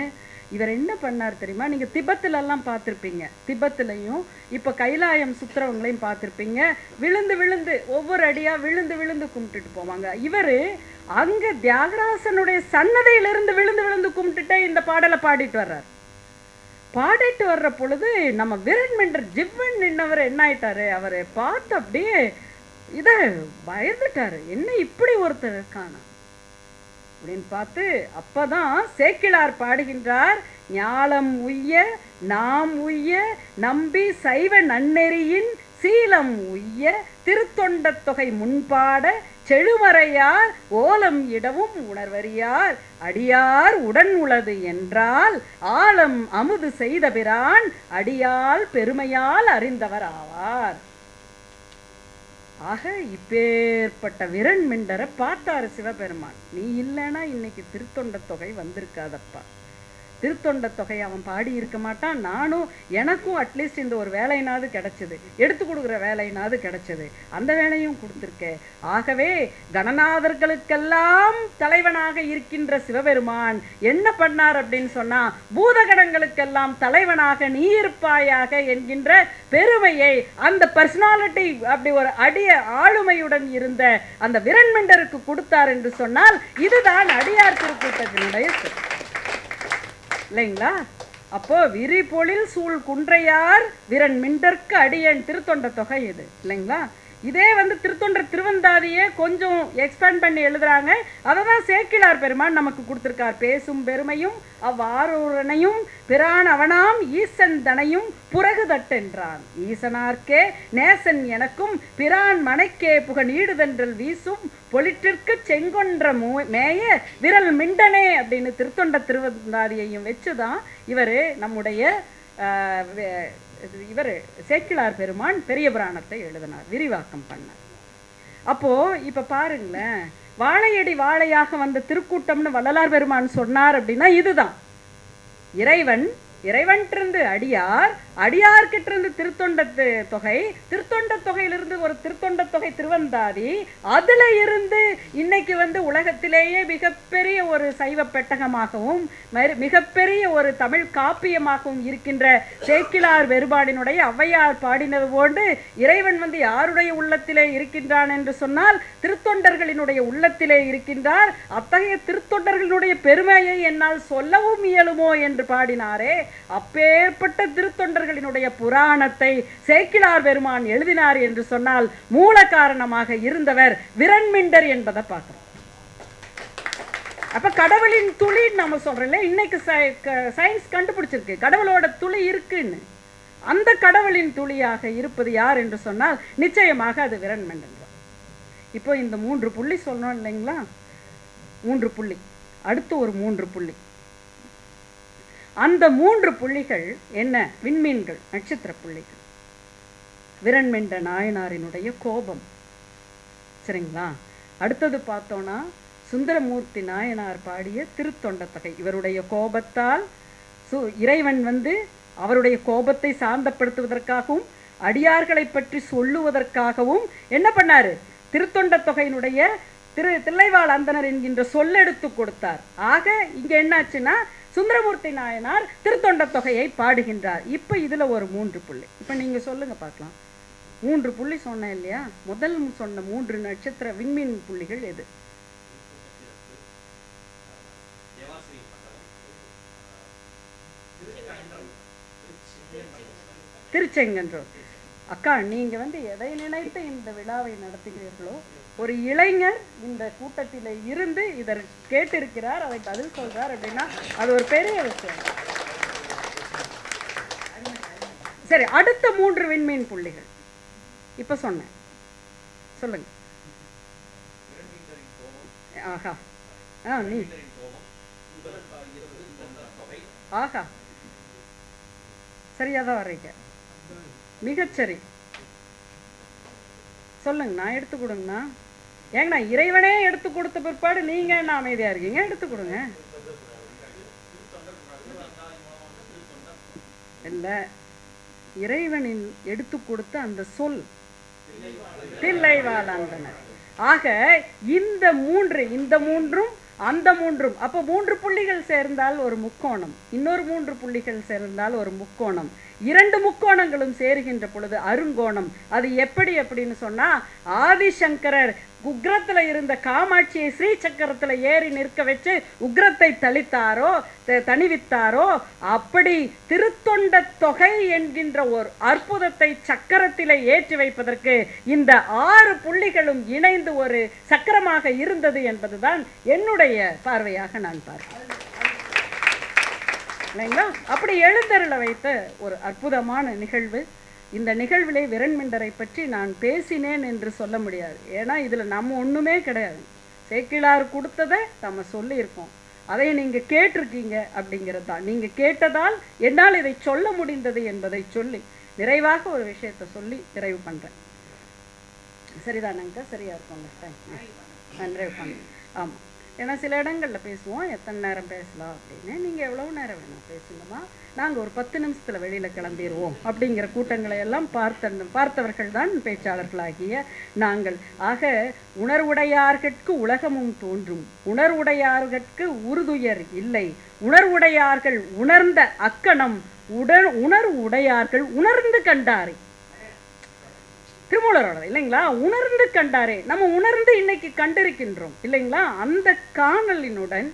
இவர் என்ன பண்ணார் தெரியுமா? நீங்கள் திபத்துலலாம் பார்த்துருப்பீங்க, திபத்துலையும் இப்போ கைலாயம் சுத்துறவங்களையும் பார்த்துருப்பீங்க. விழுந்து விழுந்து ஒவ்வொரு அடியாக விழுந்து விழுந்து கும்பிட்டுட்டு போவாங்க. இவர் அங்கே தியாகராசனுடைய சன்னதியிலிருந்து விழுந்து விழுந்து கும்பிட்டுட்டே இந்த பாடலை பாடிட்டு வர்றார். பாடிட்டு வர்ற பொழுது நம்ம விரண்மெண்டர் ஜிவ்வன் நின்னவர் என்ன ஆயிட்டாரு, அவரை பார்த்து அப்படியே இதை பயந்துட்டாரு, என்ன இப்படி ஒருத்தர் இருக்கானா அப்படின்னு பார்த்து. அப்பதான் சேக்கிழார் பாடுகின்றார், ஞாலம் உய்ய நாம் உய்ய நம்பி சைவ நன்னெறியின் சீலம் உய்ய திருத்தொண்ட தொகை முன்பாட செழுமறையார் ஓலம் இடவும் உணர்வறியார் அடியார் உடன் உளது என்றால் ஆலம் அமுது செய்த பிரான் அடியால் பெருமையால் அறிந்தவர் ஆவார். ஆக இப்பேற்பட்ட விரண்மிண்டரை பார்த்தாரு சிவபெருமான். நீ இல்லைன்னா இன்னைக்கு திருத்தொண்ட தொகை வந்திருக்காதப்பா. திருத்தொண்ட தொகை அவன் பாடி இருக்க மாட்டான். நானும் எனக்கும் அட்லீஸ்ட் இந்த ஒரு வேலைனாவது கிடைச்சது, எடுத்து கொடுக்குற வேலைனாவது கிடைச்சது, அந்த வேலையும் கொடுத்துருக்கேன். ஆகவே கணநாதர்களுக்கெல்லாம் தலைவனாக இருக்கின்ற சிவபெருமான் என்ன பண்ணார் அப்படின்னு சொன்னா, பூதகணங்களுக்கெல்லாம் தலைவனாக நீ இருப்பாயாக என்கின்ற பெருமையை அந்த பர்சனாலிட்டி அப்படி ஒரு ஆளுமையுடன் இருந்த அந்த விரண்மிண்டருக்கு கொடுத்தார் என்று சொன்னால் இதுதான் அடியார் திருக்கூட்டத்தினுடைய இல்லைங்களா? அப்போ விரிபொழில் சூழ் குன்றையார் விரண்மிண்டற்கு அடியேன் திருத்தொண்ட தொகை இது இல்லைங்களா? இதே திருத்தொண்டர் திருவந்தாதியே கொஞ்சம் எக்ஸ்பேண்ட் பண்ணி எழுதுறாங்க. அதை தான் சேக்கிழார் பெருமான் நமக்கு கொடுத்துருக்கார். பேசும் பெருமையும் அவ்வாரூரனையும் பிரான் அவனாம் ஈசன் தனையும் புறகு தட்டென்றான். ஈசனார்க்கே நேசன் எனக்கும் பிரான் மனைக்கே புக நீடுதென்றல் வீசும் பொலிட்டிற்கு செங்கொன்ற மேய விரல் மிண்டனே அப்படின்னு திருத்தொண்ட திருவந்தாதியையும் வச்சுதான் நம்முடைய சேக்கிழார் பெருமான் பெரிய புராணத்தை எழுதினார், விரிவாக்கம் பண்ணார். அப்போ இப்ப பாருங்களேன், வாழையடி வாழையாக வந்த திருக்கூட்டம்னு வள்ளலார் பெருமான் சொன்னார் அப்படின்னா இதுதான் இறைவன்கிட்ட அடியார், அடியார்கிட்ட இருந்து திருத்தொண்ட தொகை, திருத்தொண்ட தொகையிலிருந்து ஒரு திருத்தொண்ட தொகை திருவந்தாதி, அதுல இருந்து இன்னைக்கு உலகத்திலேயே மிகப்பெரிய ஒரு சைவ பெட்டகமாகவும் மிகப்பெரிய ஒரு தமிழ் காப்பியமாகவும் இருக்கின்ற சேக்கிழார் பெருமானினுடைய ஔவையார் பாடினது போன்று இறைவன் யாருடைய உள்ளத்திலே இருக்கின்றான் என்று சொன்னால் திருத்தொண்டர்களினுடைய உள்ளத்திலே இருக்கின்றார். அத்தகைய திருத்தொண்டர்களுடைய பெருமையை என்னால் சொல்லவும் இயலுமோ என்று பாடினாரே, அப்பேற்பட்ட திருத்தொண்டர்களினுடைய புராணத்தை சேக்கிழார் பெருமான் எழுதினார் என்று சொன்னால் மூல காரணமாக இருந்தவர் விரண்மிண்டர் என்பதை பார்க்கிறோம். அப்ப கடவுளின் துளி நம்ம சொல்றோம்ல, இன்னைக்கு சயின்ஸ் கண்டுபிடிச்சிருக்கு கடவுளோட துளி இருக்குன்னு. அந்த கடவுளின் துளியாக இருப்பது யார் என்று சொன்னால் நிச்சயமாக அது விரண்மிண்டர். இப்போ இந்த 3 புள்ளி சொல்லணும் இல்லைங்களா? 3 புள்ளி, அடுத்து ஒரு 3 புள்ளி. அந்த 3 புள்ளிகள் என்ன? விண்மீன்கள், நட்சத்திர புள்ளிகள். விரண்மிண்ட நாயனாரினுடைய கோபம், சரிங்களா? அடுத்தது பார்த்தோன்னா சுந்தரமூர்த்தி நாயனார் பாடிய திருத்தொண்ட தொகை. இவருடைய கோபத்தால் இறைவன் அவருடைய கோபத்தை சாந்தப்படுத்துவதற்காகவும் அடியார்களை பற்றி சொல்லுவதற்காகவும் என்ன பண்ணாரு? திருத்தொண்ட தொகையினுடைய தில்லைவாழ் அந்தனர் என்கின்ற சொல்லெடுத்து கொடுத்தார். ஆக இங்க என்னாச்சுன்னா சுந்தரமூர்த்தி நாயனார் திருத்தொண்ட தொகையை பாடுகின்றார். இப்ப இதுல ஒரு 3 புள்ளி. இப்ப நீங்க சொல்லுங்க பார்க்கலாம். 3 புள்ளி சொன்னேன் இல்லையா? முதல் சொன்ன 3 நட்சத்திர விண்மீன் புள்ளிகள் எது? திருச்செங்கன்றோர். அக்கா, நீங்க எதை நினைத்து இந்த விழாவை நடத்துகிறீர்களோ, ஒரு இளைஞர் இந்த கூட்டத்திலே இருந்து இதை கேட்டிருக்கிறார், அதை பதில் சொல்றார் அப்படின்னா அது ஒரு பெரிய விஷயம். சரி, அடுத்த 3 விண்மீன் புள்ளிகள் இப்ப சொன்னேன், சொல்லுங்க. ஆஹா, நீ ஆஹா, சரியாதான் வர்றீங்க, மிகச்சரி. சொல்லுங்க, நான் எடுத்து கொடுங்கண்ணா. ஏங்கண்ணா, இறைவனே எடுத்து கொடுத்த பிற்பாடு நீங்க என்ன அமைதியா இருக்கீங்க? எடுத்து கொடுங்க. இல்ல, இறைவனின் எடுத்து கொடுத்த அந்த சொல் தில்லைவாழ் அந்தனர். ஆக இந்த 3ம் அந்த 3ம், அப்போ 3 புள்ளிகள் சேர்ந்தால் ஒரு முக்கோணம், இன்னொரு 3 புள்ளிகள் சேர்ந்தால் ஒரு முக்கோணம், 2 முக்கோணங்களும் சேருகின்ற பொழுது அருங்கோணம். அது எப்படி அப்படின்னு சொன்னா, ஆதிசங்கரர் உக்ரத்துல இருந்த காமாட்சியை ஸ்ரீ சக்கரத்துல ஏறி நிற்க வச்சு உக்ரத்தை தணிவித்தாரோ, அப்படி திருத்தொண்ட தொகை என்கின்ற ஒரு அற்புதத்தை சக்கரத்திலே ஏற்றி வைப்பதற்கு இந்த 6 புள்ளிகளும் இணைந்து ஒரு சக்கரமாக இருந்தது என்பதுதான் என்னுடைய பார்வையாக நான் பார்க்கிறேன். இல்லைங்களா? அப்படி எழுந்தருள வைத்த ஒரு அற்புதமான நிகழ்வு. இந்த நிகழ்விலே விரண்மிண்டரை பற்றி நான் பேசினேன் என்று சொல்ல முடியாது. ஏன்னா இதில் நம்ம ஒன்றுமே கிடையாது. சேக்கிழார் கொடுத்ததை நம்ம சொல்லியிருக்கோம், அதை நீங்கள் கேட்டிருக்கீங்க அப்படிங்கிறது தான். நீங்கள் கேட்டதால் என்னால் இதை சொல்ல முடிந்தது என்பதை சொல்லி நிறைவாக ஒரு விஷயத்தை சொல்லி நிறைவு பண்ணுறேன். சரிதானங்க, சரியாக இருக்குங்க. தேங்க்யூ. நன்றி உட்காந்து. ஆமாம், ஏன்னா சில இடங்களில் பேசுவோம் எத்தனை நேரம் பேசலாம் அப்படின்னு. நீங்கள் எவ்வளோ நேரம் வேணும் பேசுங்கம்மா, நாங்கள் ஒரு 10 நிமிஷத்தில் வெளியில் கிளம்பிடுவோம் அப்படிங்கிற கூட்டங்களை எல்லாம் பார்த்தவர்கள் தான் பேச்சாளர்களாகிய நாங்கள். ஆக உணர்வுடையார்கட்கு உலகமும் தோன்றும், உணர்வுடையார்கட்கு உறுதுயர் இல்லை, உணர்வுடையார்கள் உணர்ந்த அக்கணம் உணர்வு உடையார்கள் உணர்ந்து கண்டாரே. திருமூலரோட இல்லைங்களா? உணர்ந்து கண்டாரே. நம்ம உணர்ந்து இன்னைக்கு கண்டிருக்கின்றோம் இல்லைங்களா? அந்த காணலினுடன்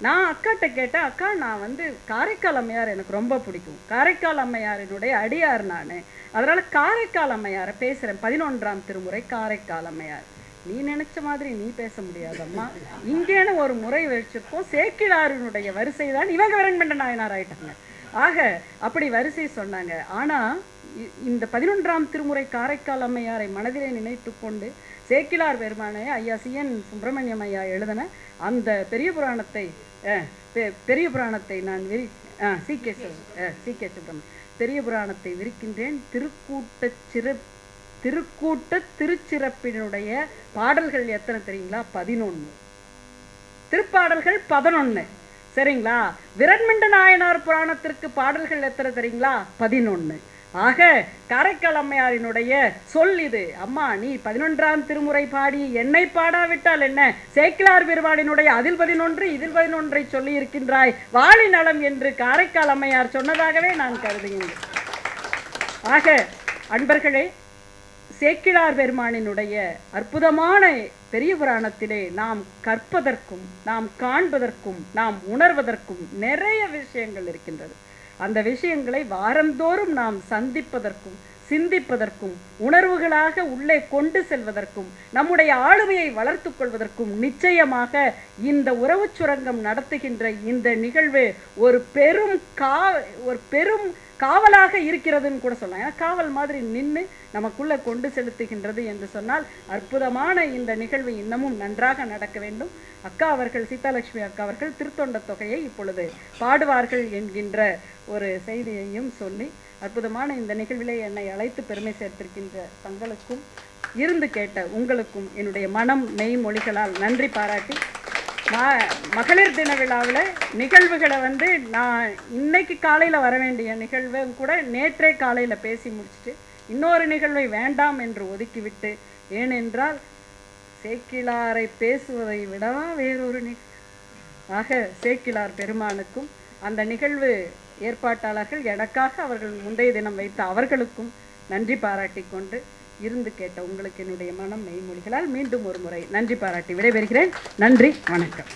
நான் அக்காட்ட கேட்டேன், அக்கா நான் காரைக்கால் அம்மையார் எனக்கு ரொம்ப பிடிக்கும், காரைக்கால் அம்மையாரினுடைய அடியார் நான், அதனால் காரைக்கால் அம்மையாரை பேசுகிறேன், 11ஆம் திருமுறை காரைக்கால் அம்மையார். நீ நினச்ச மாதிரி நீ பேச முடியாதம்மா, இங்கேன்னு ஒரு முறை வச்சிருக்கோம், சேக்கிழாரினுடைய வரிசை தான் இவங்க விரண்மண்ட நாயனார் ஆயிட்டாங்க. ஆக அப்படி வரிசை சொன்னாங்க. ஆனால் இந்த 11ஆம் திருமுறை காரைக்கால் அம்மையாரை மனதிலே நினைத்து கொண்டு சேக்கிழார் பெருமானே ஐயா CN சுப்பிரமணியம் ஐயா எழுதின அந்த பெரிய புராணத்தை நான் சி.கே. சுப்பிரமணியம் பெரிய புராணத்தை விரிக்கின்றேன். திருக்கூட்ட திருச்சிறப்பினுடைய பாடல்கள் எத்தனை தெரியுங்களா? 11. திருப்பாடல்கள் 11. சரிங்களா? விரண்மண்ட நாயனார் புராணத்திற்கு பாடல்கள் எத்தனை தெரியுங்களா? 11. ஆக காரைக்கால் அம்மையாரினுடைய சொல் இது. அம்மா நீ 11ஆம் திருமுறை பாடி என்னை பாடாவிட்டால் என்ன, சேக்கிழார் பெருமானினுடைய அதில் 11 இதில் 11 சொல்லி இருக்கின்றாய், வாழி நலம் என்று காரைக்கால் அம்மையார் சொன்னதாகவே நான் கருதுகின்றேன். ஆக அன்பர்களே, சேக்கிழார் பெருமானினுடைய அற்புதமான பெரிய புராணத்திலே நாம் கற்பதற்கும் நாம் காண்பதற்கும் நாம் உணர்வதற்கும் நிறைய விஷயங்கள் இருக்கின்றது. அந்த விஷயங்களை வாரந்தோறும் நாம் சந்திப்பதற்கும் சிந்திப்பதற்கும் உணர்வுகளாக உள்ளே கொண்டு செல்வதற்கும் நம்முடைய ஆளுமையை வளர்த்து கொள்வதற்கும் நிச்சயமாக இந்த உறவு சுரங்கம் நடத்துகின்ற இந்த நிகழ்வு ஒரு பெரும் காவலாக இருக்கிறதுன்னு கூட சொல்லலாம். ஏன்னா காவல் மாதிரி நின்று நமக்குள்ளே கொண்டு செலுத்துகின்றது என்று சொன்னால் அற்புதமான இந்த நிகழ்வு இன்னமும் நன்றாக நடக்க வேண்டும். அக்கா அவர்கள், சீதாலட்சுமி அக்கா அவர்கள் திருத்தொண்ட தொகையை இப்பொழுது பாடுவார்கள் என்கின்ற ஒரு செய்தியையும் சொல்லி அற்புதமான இந்த நிகழ்விலே என்னை அழைத்து பெருமை சேர்த்திருக்கின்ற தங்களுக்கும் இருந்து கேட்ட உங்களுக்கும் என்னுடைய மனம் மெய் மொழிகளால் நன்றி பாராட்டி, மகளிர் தின விழாவில் நிகழ்வுகளை நான் இன்னைக்கு காலையில் வர வேண்டிய நிகழ்வை கூட நேற்றே காலையில் பேசி முடிச்சுட்டு இன்னொரு நிகழ்வை வேண்டாம் என்று ஒதுக்கிவிட்டு, ஏனென்றால் சேக்கிழாரை பேசுவதை விடவா வேறொரு ஆக சேக்கிழார் பெருமானுக்கும் அந்த நிகழ்வு ஏற்பாட்டாளர்கள் எனக்காக அவர்கள் முந்தைய தினம் வைத்த அவர்களுக்கும் நன்றி பாராட்டி கொண்டு இருந்து கேட்ட உங்களுக்கு என்னுடைய மனம் மெய்மொழிகளால் மீண்டும் ஒரு முறை நன்றி பாராட்டி விடைபெறுகிறேன். நன்றி, வணக்கம்.